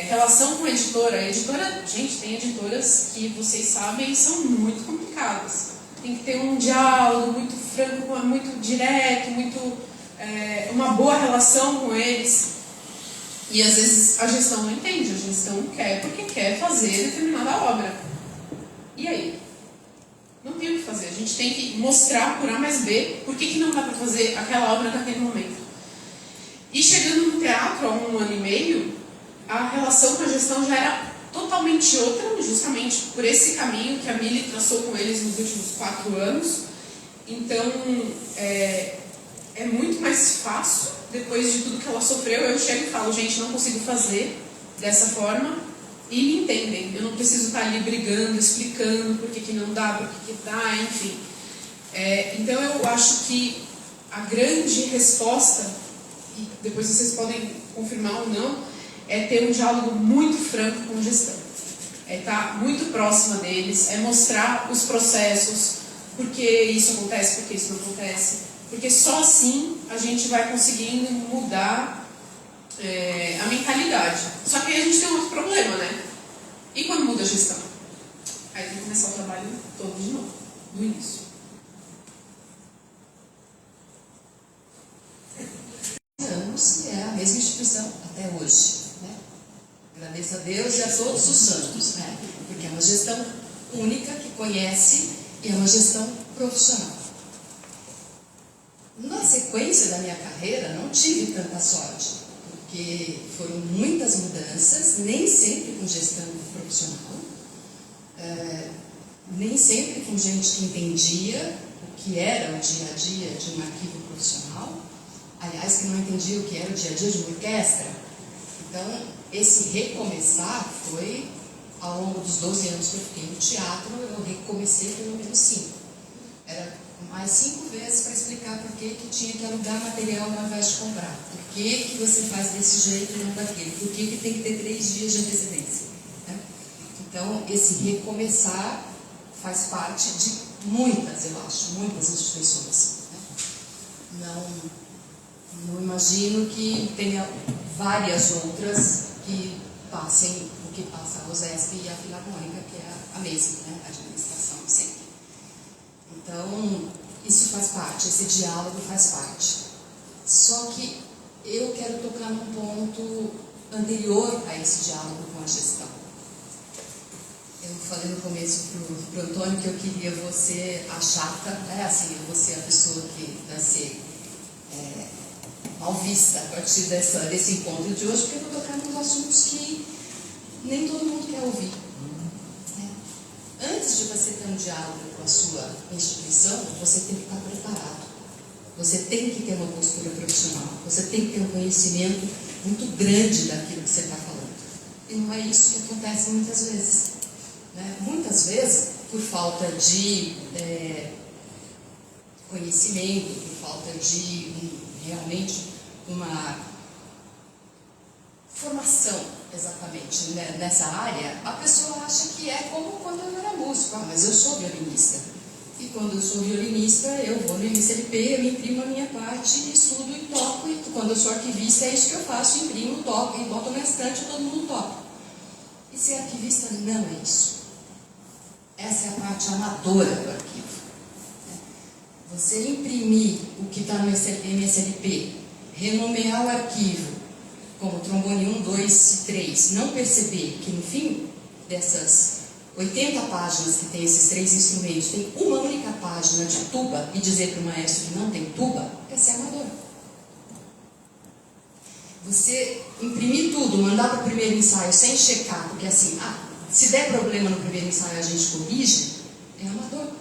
relação com a editora. A editora, gente, tem editoras que vocês sabem são muito complicadas. Tem que ter um diálogo muito franco, muito direto, uma boa relação com eles. E às vezes a gestão não entende, a gestão quer porque quer fazer determinada obra. E aí? Não tem o que fazer, a gente tem que mostrar por A mais B por que não dá para fazer aquela obra naquele momento. E chegando no teatro há 1 ano e meio, a relação com a gestão já era totalmente outra, justamente por esse caminho que a Mili traçou com eles nos últimos 4 anos. Então, é muito mais fácil. Depois de tudo que ela sofreu, eu chego e falo, gente, não consigo fazer dessa forma, e me entendem. Eu não preciso estar ali brigando, explicando por que não dá, por que dá, enfim. Então eu acho que a grande resposta, e depois vocês podem confirmar ou não, é ter um diálogo muito franco com a gestão. É estar muito próxima deles, é mostrar os processos, por que isso acontece, por que isso não acontece. Porque só assim a gente vai conseguindo mudar a mentalidade. Só que aí a gente tem um outro problema, né? E quando muda a gestão? Aí tem que começar o trabalho todo de novo, do início. Anos, e é a mesma instituição até hoje, né? Agradeço a Deus e a todos os santos, né? Porque é uma gestão única que conhece e é uma gestão profissional. Na sequência da minha carreira, não tive tanta sorte, porque foram muitas mudanças, nem sempre com gestão profissional, nem sempre com gente que entendia o que era o dia a dia de um arquivo profissional, aliás, que não entendia o que era o dia a dia de uma orquestra. Então, esse recomeçar foi, ao longo dos 12 anos que eu fiquei no teatro, eu recomecei pelo menos 5. Era mais 5 vezes para explicar por que tinha que alugar material ao invés de comprar. Por que você faz desse jeito e não daquele? Por que tem que ter 3 dias de antecedência? Né? Então, esse recomeçar faz parte de muitas, eu acho, muitas instituições. Né? Não imagino que tenha várias outras que passem o que passa a USESP e a Filarmônica, que é a mesma, né? A administração sempre. Então, isso faz parte, esse diálogo faz parte. Só que eu quero tocar num ponto anterior a esse diálogo com a gestão. Eu falei no começo para o Antônio que eu queria você a chata, né? Assim, você a pessoa que vai ser mal vista a partir desse encontro de hoje, porque eu vou tocar nos assuntos que nem todo mundo quer ouvir. Antes de você ter um diálogo com a sua instituição, você tem que estar preparado. Você tem que ter uma postura profissional. Você tem que ter um conhecimento muito grande daquilo que você está falando. E não é isso que acontece muitas vezes. Né? Muitas vezes, por falta de conhecimento, por falta de realmente uma formação exatamente nessa área, a pessoa acha que é como quando eu era músico. Mas eu sou violinista. E quando eu sou violinista, eu vou no INSLP, eu imprimo a minha parte, estudo e toco. E quando eu sou arquivista, é isso que eu faço, imprimo, toco e boto na estante e todo mundo toca. E ser arquivista não é isso. Essa é a parte amadora do arquivo. Você imprimir o que está no MSLP, renomear o arquivo como trombone 1, 2 e 3, não perceber que no fim dessas 80 páginas que tem esses 3 instrumentos, tem uma única página de tuba e dizer para o maestro que não tem tuba, é ser amador. Você imprimir tudo, mandar para o primeiro ensaio sem checar, porque assim, se der problema no primeiro ensaio a gente corrige, é amador.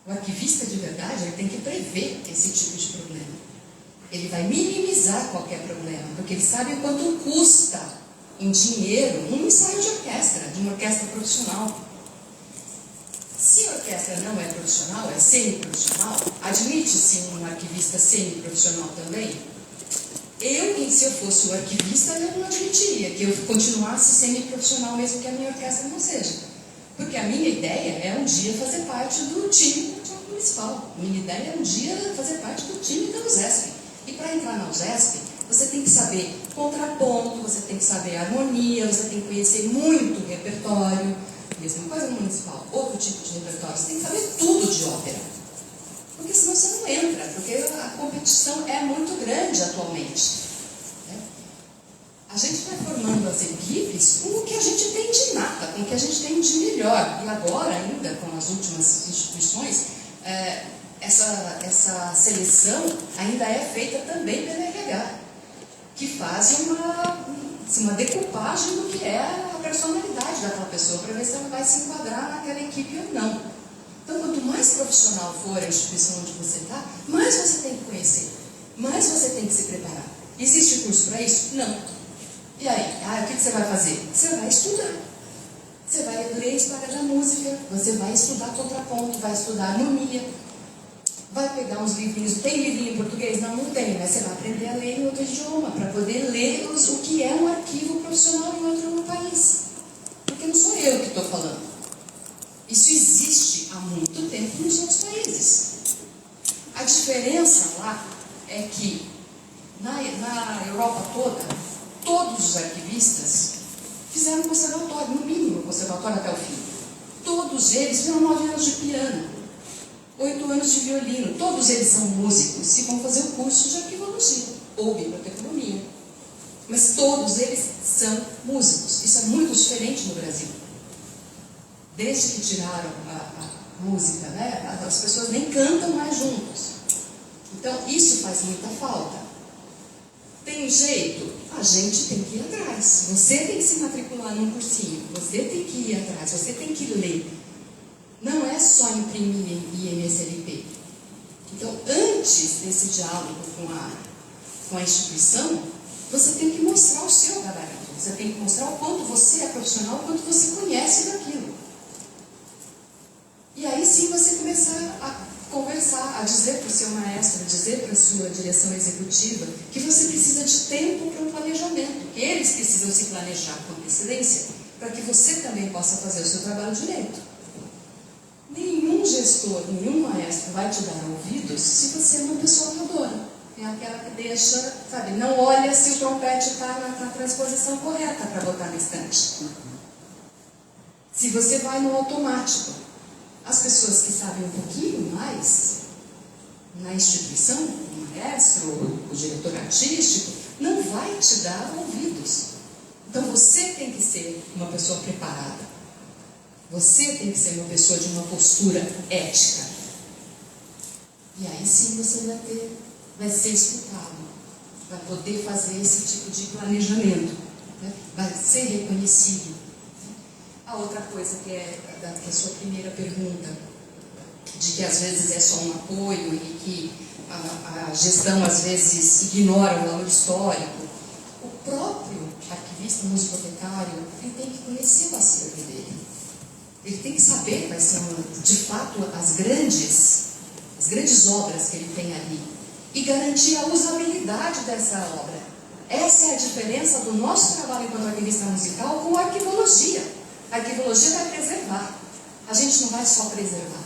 O arquivista de verdade, ele tem que prever esse tipo de problema. Ele vai minimizar qualquer problema, porque ele sabe o quanto custa em dinheiro um ensaio de orquestra, de uma orquestra profissional. Se a orquestra não é profissional, é semi-profissional, admite-se um arquivista semi-profissional também? Se eu fosse o arquivista, eu não admitiria que eu continuasse semi-profissional mesmo que a minha orquestra não seja. Porque a minha ideia é um dia fazer parte do time do Teatro Municipal. A minha ideia é um dia fazer parte do time da USESP. E para entrar na USESP, você tem que saber contraponto, você tem que saber harmonia, você tem que conhecer muito repertório. Mesma coisa no municipal, outro tipo de repertório. Você tem que saber tudo de ópera. Porque senão você não entra, porque a competição é muito grande atualmente. A gente vai formando as equipes com o que a gente tem de nata, com o que a gente tem de melhor. E agora, ainda com as últimas instituições, essa seleção ainda é feita também pela RH, que faz uma decupagem do que é a personalidade daquela pessoa, para ver se ela vai se enquadrar naquela equipe ou não. Então, quanto mais profissional for a instituição onde você está, mais você tem que conhecer, mais você tem que se preparar. Existe curso para isso? Não. E aí? O que você vai fazer? Você vai estudar. Você vai ler história da música, você vai estudar contraponto, vai estudar harmonia, vai pegar uns livrinhos. Tem livrinho em português? Não, não tem, mas você vai aprender a ler em outro idioma, para poder ler o que é um arquivo profissional em outro país. Porque não sou eu que estou falando. Isso existe há muito tempo nos outros países. A diferença lá é que na Europa toda, todos os arquivistas fizeram conservatório, no mínimo conservatório até o fim. Todos eles fizeram 9 anos de piano, 8 anos de violino. Todos eles são músicos e vão fazer o curso de arquivologia ou biblioteconomia. Mas todos eles são músicos. Isso é muito diferente no Brasil. Desde que tiraram a música, né, as pessoas nem cantam mais juntos. Então, isso faz muita falta. Tem jeito? A gente tem que ir atrás. Você tem que se matricular num cursinho. Você tem que ir atrás. Você tem que ler. Não é só imprimir em IMSLP. Então, antes desse diálogo com a instituição, você tem que mostrar o seu gabarito. Você tem que mostrar o quanto você é profissional, o quanto você conhece daquilo. E aí sim você começar a conversar, a dizer para o seu maestro, a dizer para a sua direção executiva que você precisa de tempo para um planejamento, que eles precisam se planejar com antecedência para que você também possa fazer o seu trabalho direito. Nenhum gestor, nenhum maestro vai te dar ouvidos se você é uma pessoa amadora. É aquela que deixa, sabe, não olha se o trompete está na transposição correta para botar na estante. Se você vai no automático. As pessoas que sabem um pouquinho mais na instituição, o maestro, o diretor artístico, não vai te dar ouvidos. Então você tem que ser uma pessoa preparada. Você tem que ser uma pessoa de uma postura ética. E aí sim você vai ser escutado, vai poder fazer esse tipo de planejamento, né? Vai ser reconhecido. A outra coisa que é da sua primeira pergunta, de que às vezes é só um apoio e que a gestão às vezes ignora o valor histórico, o próprio arquivista musicotecário ele tem que conhecer o acervo dele. Ele tem que saber quais são, de fato, as grandes obras que ele tem ali e garantir a usabilidade dessa obra. Essa é a diferença do nosso trabalho enquanto arquivista musical com a arquivologia. A arquivologia vai preservar. A gente não vai só preservar.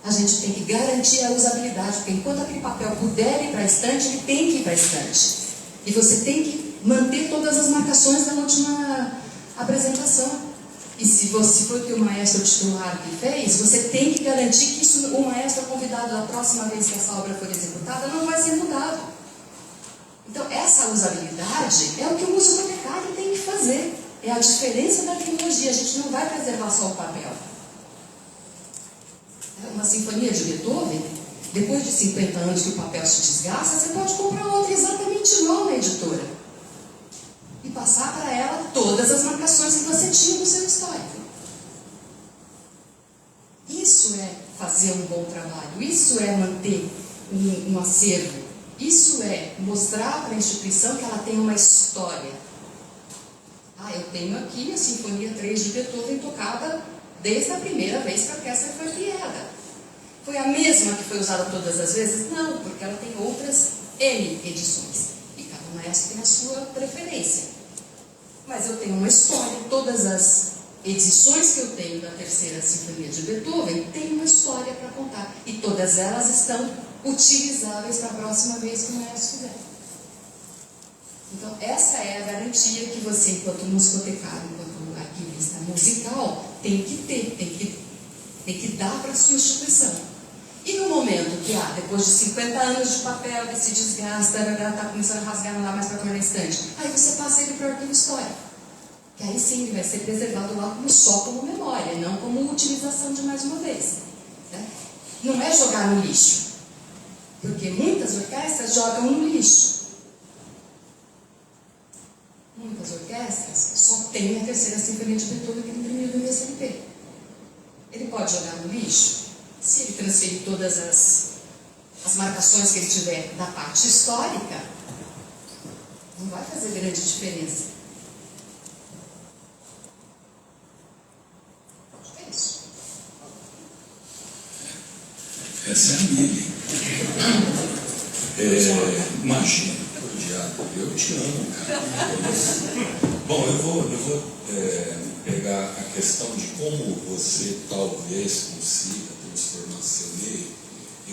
A gente tem que garantir a usabilidade, porque enquanto aquele papel puder ir para a estante, ele tem que ir para a estante. E você tem que manter todas as marcações da última apresentação. E se for o que o maestro titular que fez, você tem que garantir que isso, o maestro convidado da próxima vez que essa obra for executada não vai ser mudado. Então, essa usabilidade é o que o musicotecário tem que fazer. É a diferença da arquivologia. A gente não vai preservar só o papel. Uma sinfonia de Beethoven, depois de 50 anos que o papel se desgasta, você pode comprar outra exatamente igual na editora e passar para ela todas as marcações que você tinha no seu histórico. Isso é fazer um bom trabalho. Isso é manter um acervo. Isso é mostrar para a instituição que ela tem uma história. Eu tenho aqui a Sinfonia 3 de Beethoven tocada desde a primeira vez que a orquestra foi criada. Foi a mesma que foi usada todas as vezes? Não, porque ela tem outras N edições. E cada maestro tem a sua preferência. Mas eu tenho uma história. Todas as edições que eu tenho da terceira Sinfonia de Beethoven têm uma história para contar. E todas elas estão utilizáveis para a próxima vez que o maestro fizer. Então, essa é a garantia que você, enquanto musicotecário, enquanto arquivista musical, tem que ter, tem que dar para a sua instituição. E no momento que, depois de 50 anos de papel que se desgasta, está começando a rasgar, não dá mais para pôr na estante, aí você passa ele para o arquivo histórico. Que aí sim ele vai ser preservado lá só como memória, não como utilização de mais uma vez. Né? Não é jogar no lixo, porque muitas orquestras jogam no lixo. Muitas orquestras só têm a terceira Sinfonia de Beethoven que ele imprimiu no IMSLP. Ele pode jogar no lixo se ele transferir todas as marcações que ele tiver da parte histórica. Não vai fazer grande diferença. Essa é a Mili. Imagina, odiado, eu te amo, cara. Bom, eu vou pegar a questão de como você talvez consiga transformar seu meio.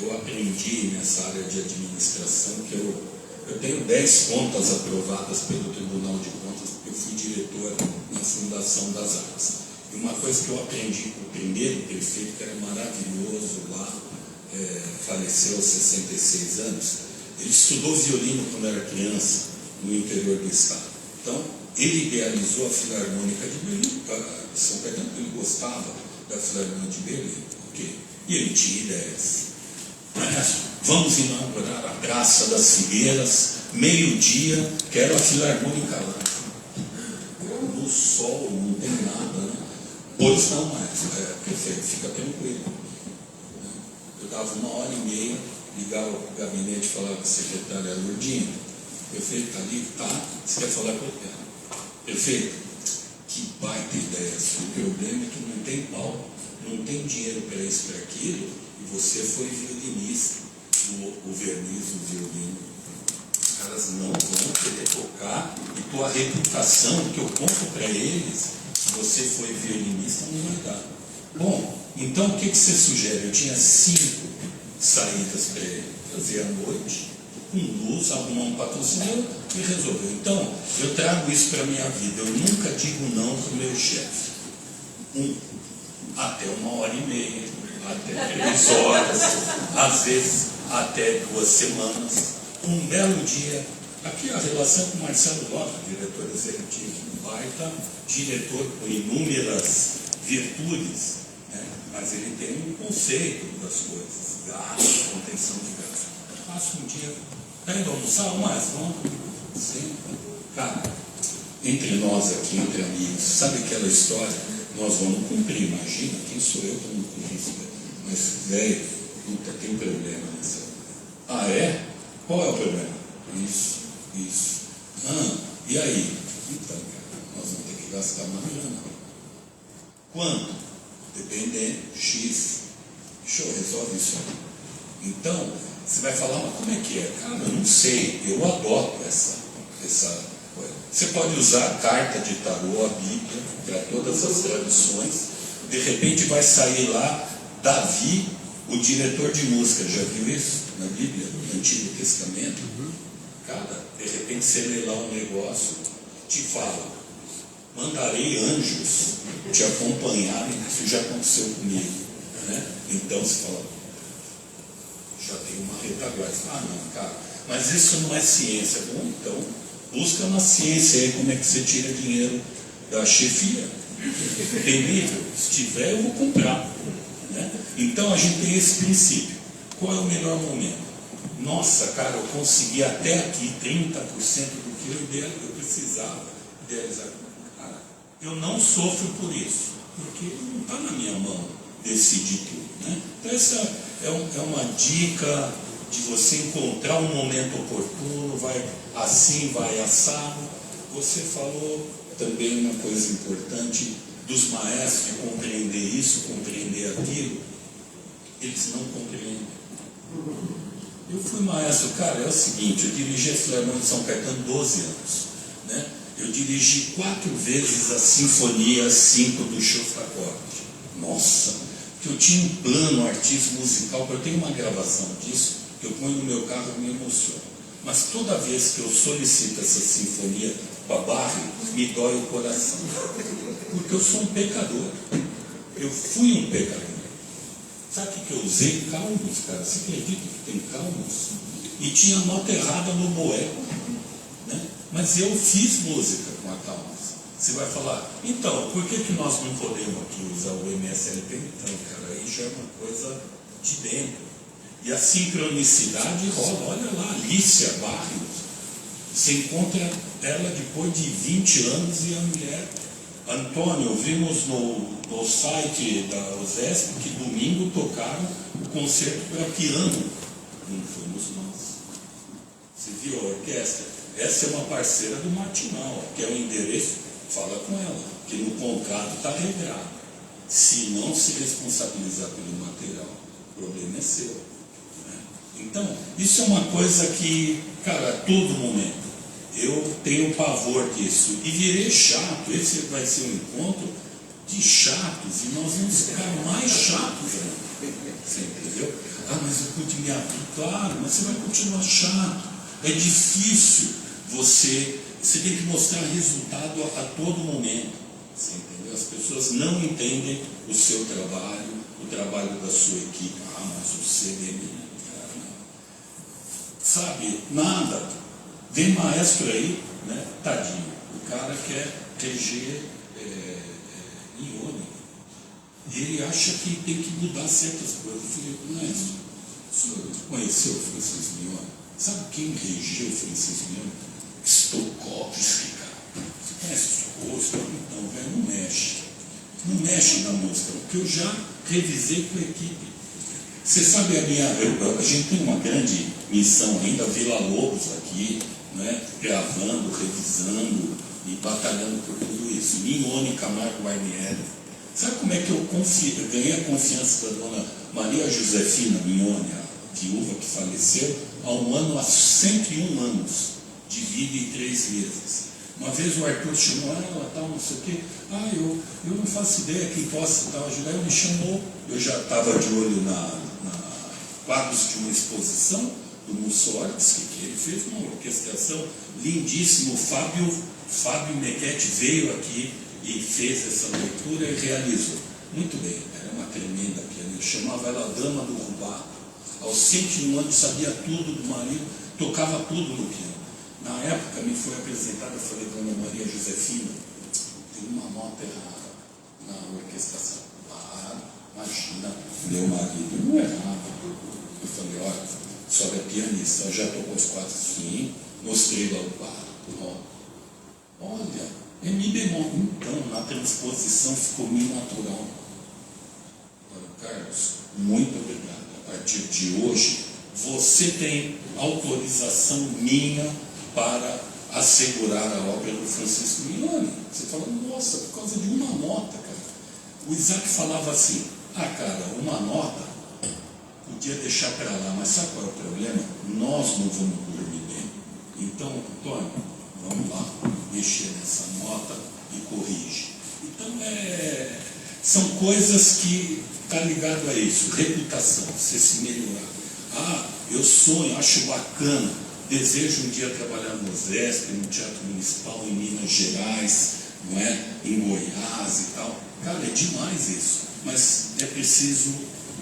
Eu aprendi nessa área de administração que eu tenho 10 contas aprovadas pelo Tribunal de Contas, porque eu fui diretor na Fundação das Artes. E uma coisa que eu aprendi com o primeiro prefeito, que era maravilhoso lá, faleceu aos 66 anos, ele estudou violino quando era criança, no interior do estado. Então, ele idealizou a Filarmônica de Berlim, São Caetano, ele gostava da Filarmônica de Berlim, okay? E ele tinha ideias. Vamos inaugurar a Praça das Figueiras, meio-dia, quero a Filarmônica lá. No sol, não tem nada, né? Pois não, perfeito, fica tranquilo. Eu dava 1h30, ligava para o gabinete e falava com a secretária Lourdinha, prefeito, está ali, tá? Você quer falar com ele? Prefeito, que baita ideia. O problema é que não tem pau, não tem dinheiro para isso, para aquilo, e você foi violinista, o verniz, o violino. Os caras não vão querer tocar, e tua reputação que eu compro para eles, se você foi violinista, não vai dar. Bom, então o que você sugere? Eu tinha 5 saídas para ele. Fazer à noite, com luz, arrumar um patrocinador e resolveu. Então, eu trago isso para a minha vida. Eu nunca digo não para o meu chefe. Até 1h30, até 3 horas, às vezes até 2 semanas. Um belo dia, aqui a relação com o Marcelo Lopes, diretor executivo, baita diretor com inúmeras virtudes, né? Mas ele tem um conceito das coisas, gasto, contenção de gasto. Passa um dia, tá indo almoçar mais? Vamos? Sim. Cara, entre nós aqui, entre amigos, sabe aquela história? Nós vamos cumprir, imagina, quem sou eu para não cumprir isso? Mas, velho, nunca tem problema nessa. Ah, é? Qual é o problema? Isso. E aí? Então, cara, nós vamos ter que gastar uma grana. Quanto? Dependendo, X. Show, resolve isso aí. Então, você vai falar, mas como é que é? Cara, eu não sei, eu adoto essa coisa. Você pode usar a carta de tarô, a Bíblia, para todas as tradições. De repente vai sair lá Davi, o diretor de música. Já viu isso na Bíblia, no Antigo Testamento? Cara, de repente você lê lá um negócio, te fala, mandarei anjos te acompanharem, isso já aconteceu comigo, né? Então você fala, já tem uma retaguarda. Ah, não, cara, mas isso não é ciência. Bom, então, busca na ciência aí como é que você tira dinheiro da chefia. Tem livro? Se tiver, eu vou comprar, né? Então a gente tem esse princípio. Qual é o melhor momento? Nossa, cara, eu consegui até aqui 30% do que eu precisava idealizar. Cara, eu não sofro por isso, porque não está na minha mão decidir tudo, né? Então essa é uma dica de você encontrar um momento oportuno, vai assim, vai assado. Você falou também uma coisa importante dos maestros, de compreender isso, compreender aquilo. Eles não compreendem. Eu fui maestro, cara, é o seguinte, eu dirigi a Filarmônica de São Caetano 12 anos, né? Eu dirigi 4 vezes a Sinfonia 5 do Shostakovich. Nossa, que eu tinha um plano artístico musical, eu tenho uma gravação disso, que eu ponho no meu carro e me emociono. Mas toda vez que eu solicito essa sinfonia para Barre, me dói o coração. Porque eu sou um pecador. Eu fui um pecador. Sabe o que eu usei? Calmos, cara. Você acredita que tem calmos? E tinha nota errada no boé, né? Mas eu fiz música com a calmos. Você vai falar, então, por que nós não podemos aqui usar o MSLP? Então, cara, aí já é uma coisa de dentro. E a sincronicidade rola. Olha lá, Alicia Barrios. Você encontra ela depois de 20 anos e a mulher. Antônio, vimos no site da USESP que domingo tocaram o concerto para piano. Não fomos nós. Você viu a orquestra? Essa é uma parceira do Martinal, que é o endereço, fala com ela, que no contrato está regrado. Se não se responsabilizar pelo material, problema é seu. Né? Então, isso é uma coisa que, cara, a todo momento, eu tenho pavor disso. E virei chato. Esse vai ser um encontro de chatos, e nós vamos ficar mais chatos ainda. Você entendeu? Ah, mas eu pude me abrir. Claro, mas você vai continuar chato. É difícil você tem que mostrar resultado a todo momento. Você entendeu? As pessoas não entendem o seu trabalho, o trabalho da sua equipe. Ah, mas o CDM, cara, não. Sabe, nada. Vem maestro aí, né? Tadinho. O cara quer reger Ione. Ele acha que tem que mudar certas coisas. Eu falei, maestro, o senhor conheceu o Francisco Mione? Sabe quem regeu o Francisco Mione? Stokowski, cara. Você conhece o rosto? Não, velho, não mexe. Não mexe na música, porque eu já revisei com a equipe. Você sabe, a gente tem uma grande missão ainda, Vila Lobos aqui, né? Gravando, revisando e batalhando por tudo isso. Mione, Camargo, Guarnieri. Sabe como é que eu ganhei a confiança da dona Maria Josefina Mione, a viúva que faleceu, há um ano, há 101 anos de vida e 3 meses. Uma vez o Arthur chamou ela, tal, não sei o quê. Ah, eu não faço ideia quem possa tal, ajudar. Ele me chamou. Eu já estava de olho na quadros de uma exposição do Mussorgsky, que ele fez uma orquestração lindíssima. O Fábio Mequete veio aqui e fez essa leitura e realizou. Muito bem, era uma tremenda pianista. Chamava ela Dama do Rubato. Aos 101 anos sabia tudo do marido, tocava tudo no piano. Na época me foi apresentada, eu falei, dona Maria Josefina, tem uma nota errada na orquestração. Ah, imagina, meu marido não errava. Eu falei, olha, a senhora é pianista, eu já tocou os 4 sim, mostrei lá o quadro. Olha, é mi bemol. Então, na transposição ficou mi natural. Olha, Carlos, muito obrigado. A partir de hoje, você tem autorização minha para assegurar a obra do Francisco Mione. Você fala, nossa, por causa de uma nota, cara. O Isaac falava assim, cara, uma nota podia deixar para lá, mas sabe qual é o problema? Nós não vamos dormir bem. Então, Antônio, vamos lá, mexer nessa nota e corrige. Então, são coisas que está ligado a isso, reputação, você se melhorar. Eu sonho, acho bacana, desejo um dia trabalhar no OSESP, no Teatro Municipal, em Minas Gerais, não é? Em Goiás e tal. Cara, é demais isso, mas é preciso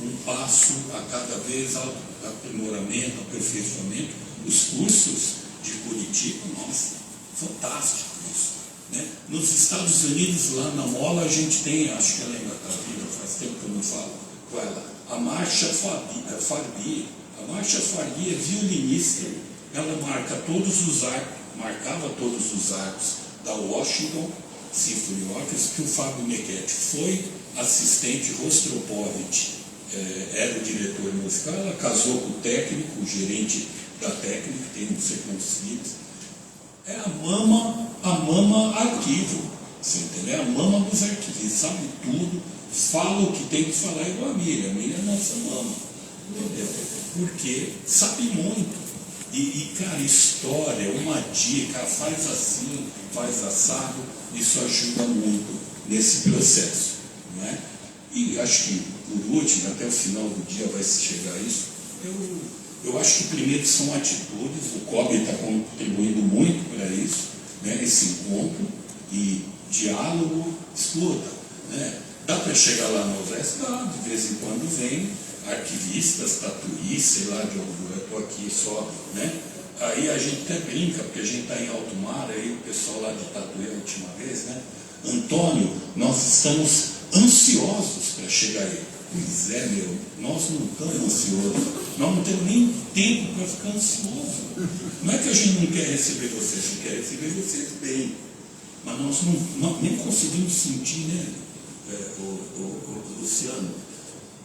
um passo a cada vez, aprimoramento, aperfeiçoamento. Os cursos de Curitiba, nossa, fantástico isso. Né? Nos Estados Unidos, lá na Mola, a gente tem, acho que ela ainda está viva, faz tempo que eu não falo com ela, a Marcia Farbi. A Marcia Farbi é violinista. Ela marcava todos os arcos da Washington Symphony Orchestra, que o Fábio Mequete foi assistente. Rostropovich era o diretor musical. Ela casou com o técnico, o gerente da técnica, tem não sei quantos filhos. É a mama arquivo, você entendeu? É a mama dos arquivos, sabe tudo, fala o que tem que falar igual a Miriam é nossa mama, entendeu? Porque sabe muito. E, cara, história, uma dica, faz assim, faz assado, isso ajuda muito nesse processo, não é? E acho que, por último, até o final do dia vai se chegar a isso, eu acho que primeiro são atitudes, o COB está contribuindo muito para isso, né? Esse encontro e diálogo, escuta, né? Dá para chegar lá no OSESP? Dá, de vez em quando vem arquivistas, tatuís, sei lá de onde eu estou aqui só, né? Aí a gente até brinca, porque a gente está em alto mar, aí o pessoal lá de Tatuí a última vez, né? Antônio, nós estamos ansiosos para chegar aí. Pois é, nós não estamos ansiosos, nós não temos nem tempo para ficar ansioso. Não é que a gente não quer receber vocês, a gente quer receber vocês bem, mas nós nem conseguimos sentir, né, o Luciano,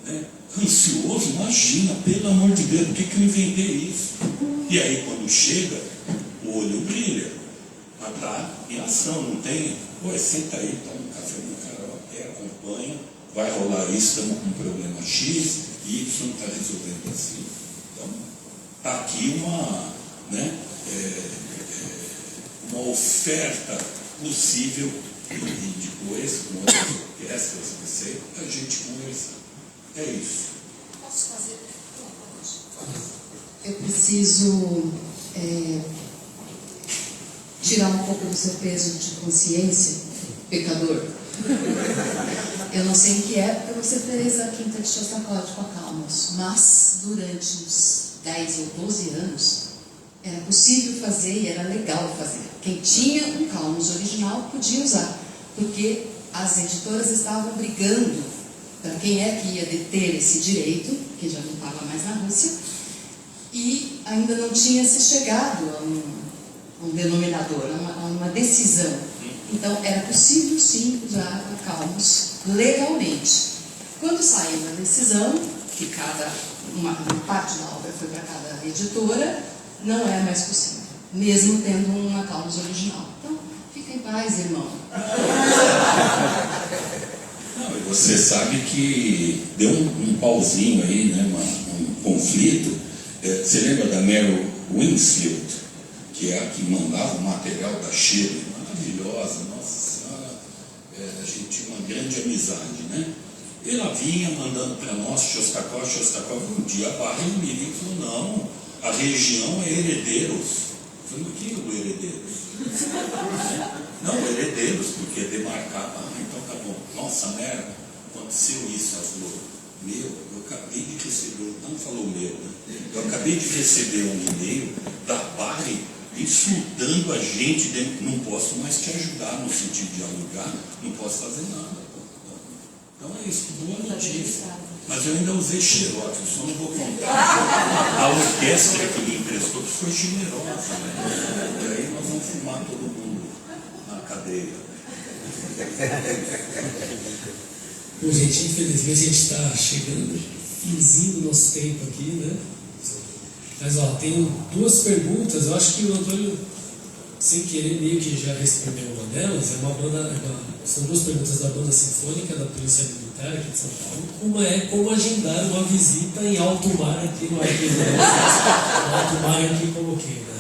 né? Ansioso, imagina, pelo amor de Deus, por que eu inventei isso? E aí quando chega, o olho brilha, mas está em ação, não tem? Senta aí, toma um café no karaokê, acompanha, vai rolar isso, estamos com um problema X, Y está resolvendo assim. Então, está aqui uma, né, uma oferta possível de coisas com outras orquestras, não sei, para a gente conversar. É isso. Posso fazer? Eu preciso tirar um pouco do seu peso de consciência, pecador. Eu não sei em que época você fez a Quinta de Shostakovich com a Calmos, mas durante uns 10 ou 12 anos era possível fazer e era legal fazer. Quem tinha um Calmos original podia usar, porque as editoras estavam brigando para quem é que ia deter esse direito, que já não estava mais na Rússia, e ainda não tinha se chegado a um denominador, a uma decisão. Então, era possível sim usar a Calmos legalmente. Quando saiu a decisão, que uma parte da obra foi para cada editora, não é mais possível, mesmo tendo uma Calmos original. Então, fica em paz, irmão. Não, e você sabe que deu um pauzinho aí, né, um conflito. Você lembra da Mary Winsfield, que é a que mandava o material da Shirley? Maravilhosa, nossa senhora, a gente tinha uma grande amizade, né? Ela vinha mandando para nós Shostakovich. Um dia a Barra me ligou e falou: não, a região é Herederos. Eu falei: o que é o Herederos? Não, Herederos, porque é demarcado. Ah, então tá bom. Nossa, merda, aconteceu isso. Ela falou: eu acabei de receber, não falou meu, né? Eu acabei de receber um e-mail da Barra insultando a gente, não posso mais te ajudar no sentido de alugar, não posso fazer nada. Então é isso, boa notícia. Mas eu ainda usei xerox, só não vou contar. A orquestra que me emprestou foi generosa, né? E aí nós vamos filmar todo mundo na cadeia. Bom, gente, infelizmente a gente está chegando, finzinho do nosso tempo aqui, né? Mas, ó, tem duas perguntas. Eu acho que o Antônio, sem querer, meio que já respondeu uma delas. São duas perguntas da Banda Sinfônica da Polícia Militar aqui de São Paulo. Uma é como agendar uma visita em alto mar aqui no arquivo da USESP. Alto mar aqui coloquei, né?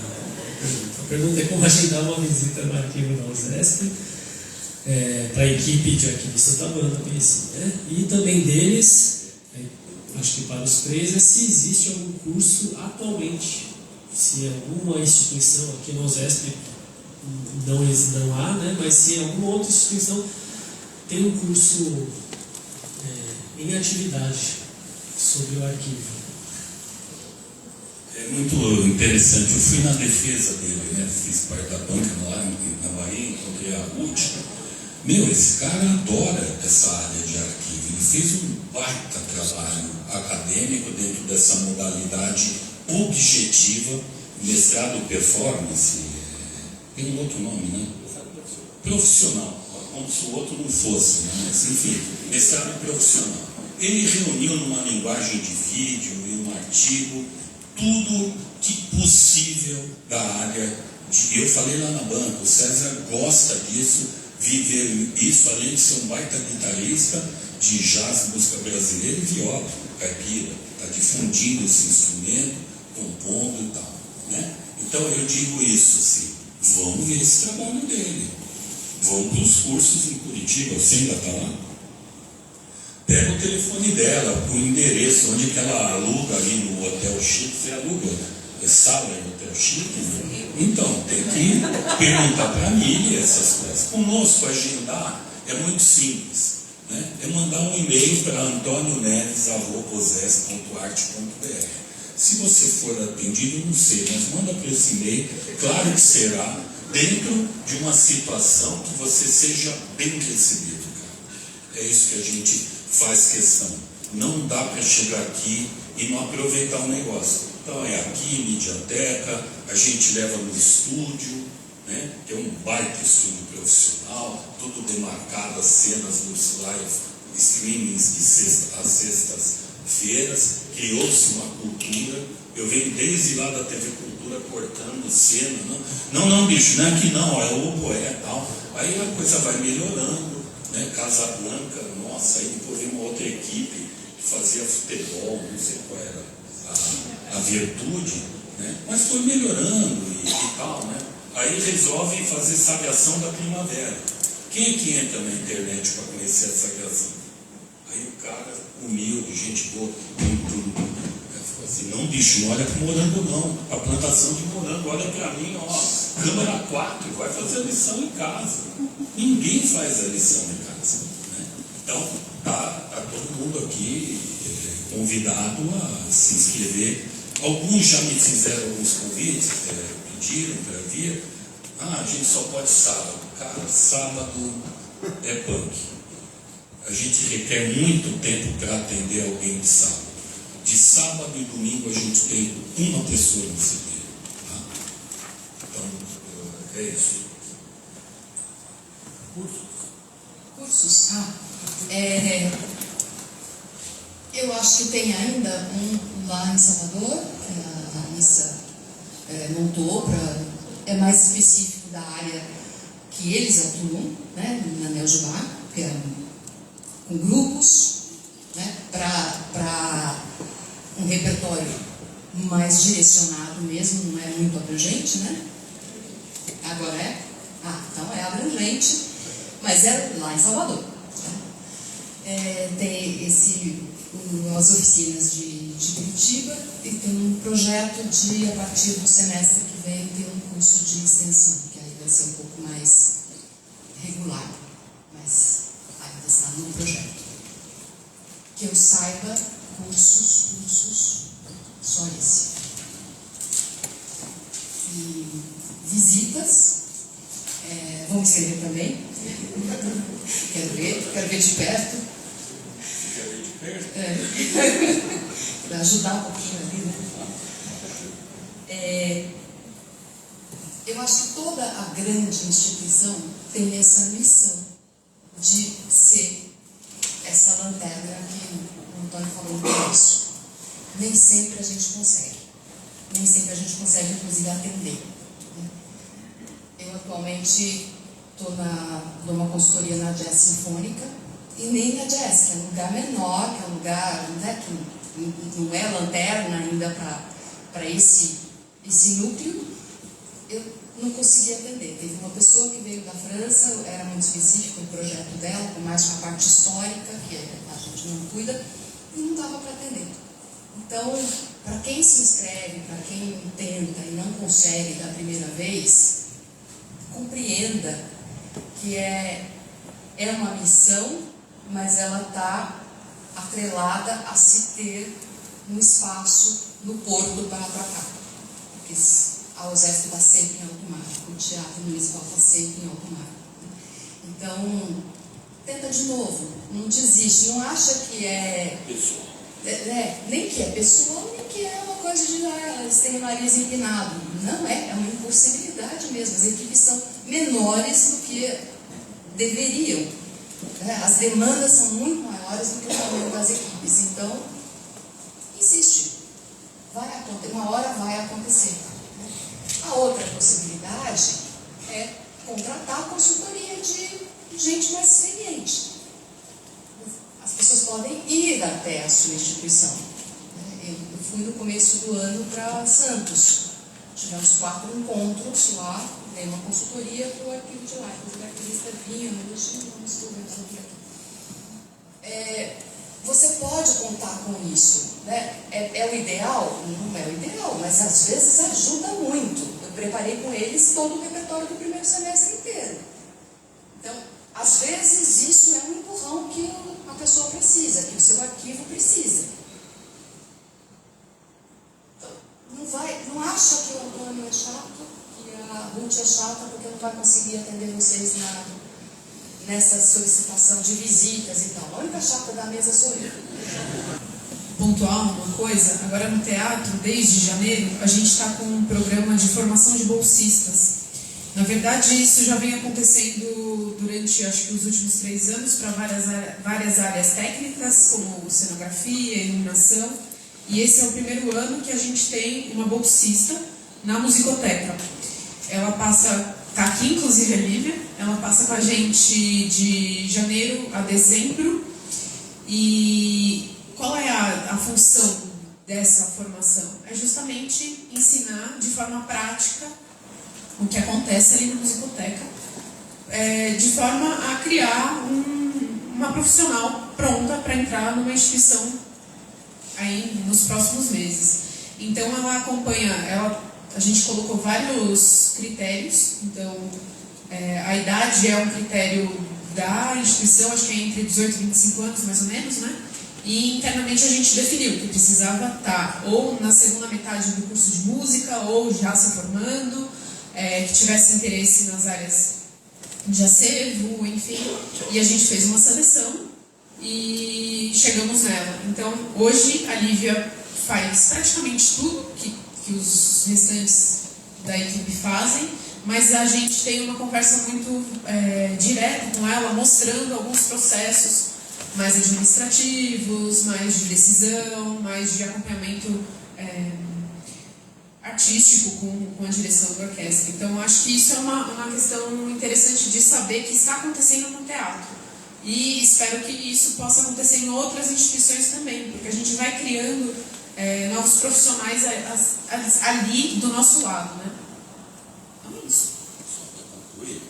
A pergunta é como agendar uma visita no arquivo da USESP para a equipe de arquivistas da banda, né? E também deles, acho que para os três, é se existe algum curso atualmente, se alguma instituição aqui no USESP não há, né? Mas se alguma outra instituição tem um curso em atividade sobre o arquivo. É muito interessante. Eu fui na defesa dele, né? Fiz parte da banca lá na Bahia, encontrei a última. Esse cara adora essa área de arquivo. Ele fez um baita trabalho acadêmico dentro dessa modalidade objetiva, mestrado performance, tem um outro nome, né? Profissional, como se o outro não fosse, né? Mas enfim, mestrado profissional. Ele reuniu numa linguagem de vídeo, em um artigo, tudo que possível da área de... Eu falei lá na banca, o César gosta disso, viver isso, além de ser um baita guitarrista de jazz, música brasileira e viola, caipira, está difundindo esse instrumento, compondo e tal, né? Então eu digo isso, assim, vamos ver esse trabalho dele, vamos para os cursos em Curitiba. Você ainda está lá? Pega o telefone dela, o endereço, onde que ela aluga ali no Hotel Chique. Você aluga sala no Hotel Chique? Né? Então, tem que perguntar para mim essas coisas. Conosco, agendar é muito simples, né? É mandar um e-mail para antonioneves@osesp.arte.br. Se você for atendido, não sei, mas manda para esse e-mail, claro que será, dentro de uma situação que você seja bem recebido, cara. É isso que a gente faz questão. Não dá para chegar aqui e não aproveitar o negócio. Então é aqui, mediateca, a gente leva no estúdio, né, que é um baita estúdio profissional, tudo demarcado, as cenas nos live streamings de às sextas-feiras, criou-se uma cultura. Eu venho desde lá da TV Cultura cortando cena, não, bicho, não é aqui não, é o Oboé e tal. Aí a coisa vai melhorando, né? Casa Blanca, nossa, aí depois vem uma outra equipe fazia futebol, não sei qual era a virtude, né? Mas foi melhorando e tal, né? Aí resolve fazer sagração da primavera. Quem é que entra na internet para conhecer a sagração? Aí o cara, humilde, gente boa, ficou assim, não, bicho, não olha para morango não, para plantação de morango, olha para mim, ó, câmera 4, vai fazer a lição em casa. Ninguém faz a lição em casa, né? Então, tá todo mundo aqui convidado a se inscrever. Alguns já me fizeram alguns convites, pediram para vir. A gente só pode sábado. Cara, sábado é punk. A gente requer muito tempo para atender alguém de sábado. De sábado e domingo a gente tem uma pessoa no CD. Tá? Então, é isso. Cursos? Eu acho que tem ainda um lá em Salvador, que a Issa montou, é mais específico da área que eles atuam, né, na Neojubá, que é com grupos, né, para um repertório mais direcionado mesmo, não é muito abrangente, né? Agora é? Então é abrangente, mas é lá em Salvador. Tem as oficinas de Curitiba e tem um projeto de, a partir do semestre que vem, ter um curso de extensão, que aí vai ser um pouco mais regular, mas ainda está no projeto. Que eu saiba, cursos, só esse. E visitas, vão me escrever também. Quero ver de perto. Para ajudar um pouquinho ali, né? Eu acho que toda a grande instituição tem essa missão de ser essa lanterna que o Antônio falou no começo. Nem sempre a gente consegue. Nem sempre a gente consegue, inclusive, atender. Eu atualmente estou numa consultoria na Jazz Sinfônica, e nem na Jazz, que é um lugar menor, que é um lugar, né, que não é lanterna ainda para esse núcleo, eu não consegui atender. Teve uma pessoa que veio da França, era muito específico o projeto dela, com mais uma parte histórica, que a gente não cuida, e não dava para atender. Então, para quem se inscreve, para quem tenta e não consegue da primeira vez, compreenda que é uma missão, mas ela está atrelada a se ter um espaço no porto para tratar. Porque a USESP está sempre em alto mar, o Teatro Municipal está sempre em alto mar. Então, tenta de novo, não desiste, não acha que é pessoal. Nem que é pessoal, nem que é uma coisa de eles têm o nariz empinado. Não é uma impossibilidade mesmo. As equipes são menores do que deveriam. As demandas são muito maiores do que o tamanho das equipes. Então, insiste. Uma hora vai acontecer. A outra possibilidade é contratar a consultoria de gente mais experiente. As pessoas podem ir até a sua instituição. Eu fui no começo do ano para Santos. Tivemos 4 encontros lá, dei uma consultoria para o arquivo de lá. Inclusive, o arquivista vinha, não estou vendo por aqui. Você pode contar com isso. Né? É o ideal? Não é o ideal, mas às vezes ajuda muito. Eu preparei com eles todo o repertório do primeiro semestre inteiro. Então, às vezes isso é um empurrão que a pessoa precisa, que o seu arquivo precisa. Então, não acha que o Antônio é chato, que a Ruth é chata, porque não vai conseguir atender vocês nessa solicitação de visitas e tal. A única chata da mesa sou eu. Pontuar uma coisa, agora no teatro, desde janeiro, a gente está com um programa de formação de bolsistas. Na verdade, isso já vem acontecendo durante, acho que, os últimos 3 anos, para várias áreas técnicas, como cenografia, iluminação. E esse é o primeiro ano que a gente tem uma bolsista na musicoteca. Ela está aqui, inclusive, a Lívia, ela passa com a gente de janeiro a dezembro. E qual é a função dessa formação? É justamente ensinar de forma prática o que acontece ali na musicoteca, de forma a criar uma profissional pronta para entrar numa instituição aí nos próximos meses. Então ela acompanha, a gente colocou vários critérios, então a idade é um critério da instituição, acho que é entre 18 e 25 anos mais ou menos, né? E internamente a gente definiu que precisava estar ou na segunda metade do curso de música ou já se formando, que tivesse interesse nas áreas de acervo, enfim. E a gente fez uma seleção e chegamos nela. Então, hoje a Lívia faz praticamente tudo que os restantes da equipe fazem, mas a gente tem uma conversa muito direta com ela, mostrando alguns processos mais administrativos, mais de decisão, mais de acompanhamento artístico com a direção da orquestra. Então, acho que isso é uma questão interessante de saber que está acontecendo no teatro. E espero que isso possa acontecer em outras instituições também, porque a gente vai criando novos profissionais ali do nosso lado, né? Então é isso. Só para concluir,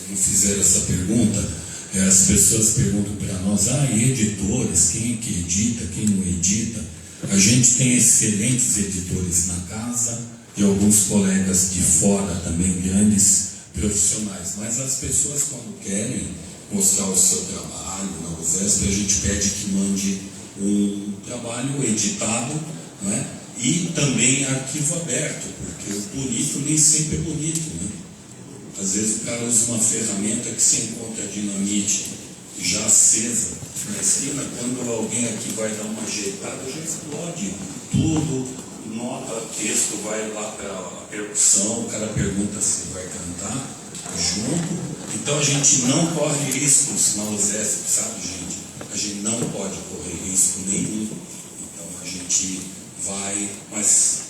me fizeram essa pergunta, as pessoas perguntam para nós, e editores, quem é que edita, quem não edita? A gente tem excelentes editores na casa e alguns colegas de fora também, grandes profissionais, mas as pessoas quando querem mostrar o seu trabalho na USESP, a gente pede que mande um trabalho editado, né? E também arquivo aberto, porque o bonito nem sempre é bonito, né? Às vezes o cara usa uma ferramenta que se encontra dinamite já acesa na esquina, quando alguém aqui vai dar uma ajeitada, já explode tudo, nota, texto, vai lá para a percussão, o cara pergunta se vai cantar junto. Então a gente não corre riscos na USESP, sabe, gente? A gente não pode correr risco nenhum. Então a gente vai, mas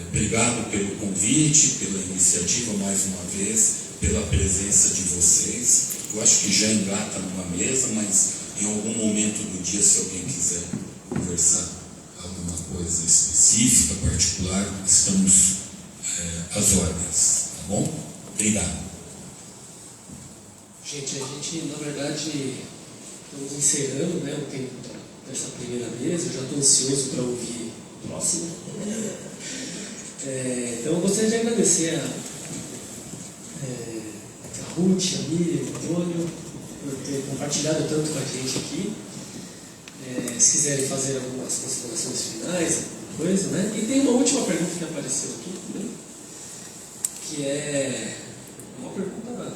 obrigado pelo convite, pela iniciativa mais uma vez, pela presença de vocês. Eu acho que já engata numa mesa, mas em algum momento do dia, se alguém quiser conversar alguma coisa específica, particular, estamos às ordens, tá bom? Obrigado. Gente, a gente, na verdade, estamos encerrando, né, o tempo dessa primeira mesa. Eu já estou ansioso para ouvir o próximo. Então, eu gostaria de agradecer a Ruth, a Miriam, o Antônio, por ter compartilhado tanto com a gente aqui. Se quiserem fazer algumas considerações finais, alguma coisa, né? E tem uma última pergunta que apareceu aqui, né? Que é uma pergunta,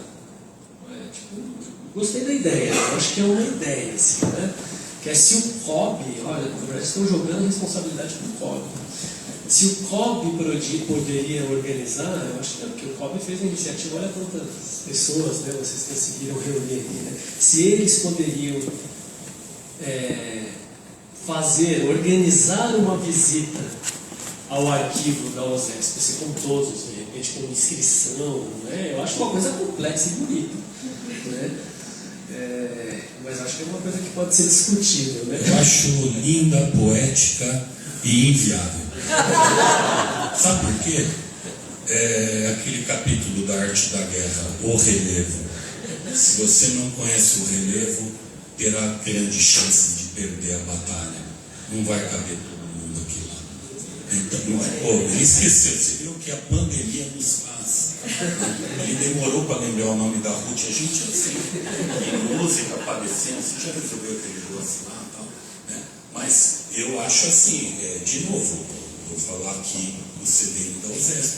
gostei da ideia, eu acho que é uma ideia, assim, né? Que é se o COB, olha, na verdade estão jogando a responsabilidade para o COB. Se o COB poderia organizar, eu acho que é porque o COB fez a iniciativa, olha quantas pessoas, né, vocês conseguiram reunir aqui, né? Se eles poderiam organizar uma visita ao arquivo da USESP, assim, com todos, de repente com inscrição, né? Eu acho uma coisa complexa e bonita, né? Mas acho que é uma coisa que pode ser discutível, né? Eu acho linda, poética e inviável. Sabe por quê? Aquele capítulo da Arte da Guerra, o relevo. Se você não conhece o relevo, terá grande chance de perder a batalha. Não vai caber todo mundo aqui lá. Então, ele esqueceu, você viu que a pandemia nos faz. Ele demorou para lembrar o nome da Ruth, a gente assim, em música, padecendo, você já resolveu aquele negócio lá e tal, né? Mas eu acho assim, de novo, vou falar aqui no CDN da USESP,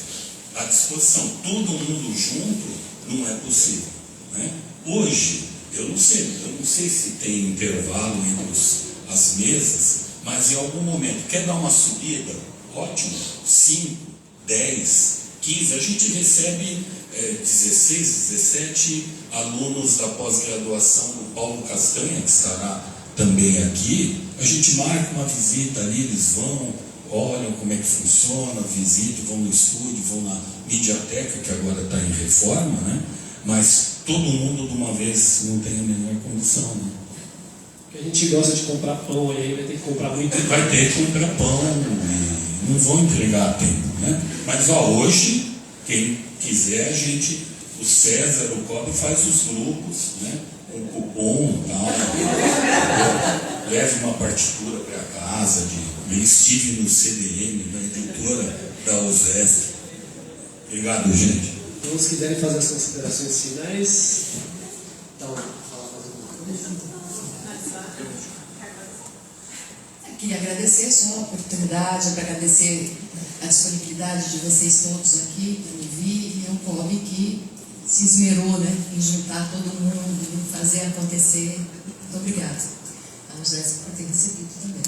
à disposição, todo mundo junto não é possível, né? Hoje, eu não sei se tem intervalo entre as mesas, mas em algum momento, quer dar uma subida? Ótimo, 5, 10, 15, a gente recebe 16, 17 alunos da pós-graduação do Paulo Castanha, que estará também aqui. A gente marca uma visita ali, eles vão, olham como é que funciona, visitam, vão no estúdio, vão na mediateca, que agora está em reforma, né? Mas todo mundo de uma vez não tem a menor condição, né? A gente gosta de comprar pão e aí vai ter que comprar muito. Vai ter que comprar pão e não vão entregar a tempo, né? Mas ó, hoje, quem quiser, o César, o Cobre faz os grupos, né? Com cupom e tal. Leve uma partitura para casa. Eu estive no CDM, na editora da USESP. Obrigado, gente. Então, se quiserem fazer as considerações finais, então, fala mais alguma coisa. Queria agradecer só a oportunidade, agradecer a disponibilidade de vocês todos aqui para me ouvir, e ao COB que se esmerou, né, em juntar todo mundo, em fazer acontecer. Muito obrigada. A USESP por ter recebido também.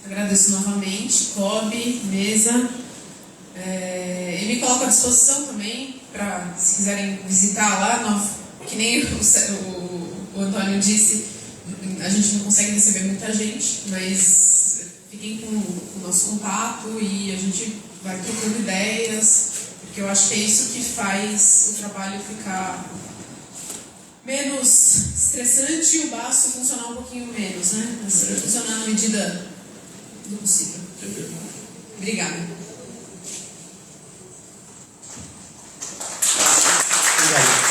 Agradeço novamente, COB, mesa. E me coloco à disposição também para, se quiserem visitar lá, que nem o Antônio disse, a gente não consegue receber muita gente, mas fiquem com o nosso contato e a gente vai trocando ideias, porque eu acho que é isso que faz o trabalho ficar menos estressante e o baço funcionar um pouquinho menos, né? Assim, funcionar na medida do possível. Obrigada. Obrigado.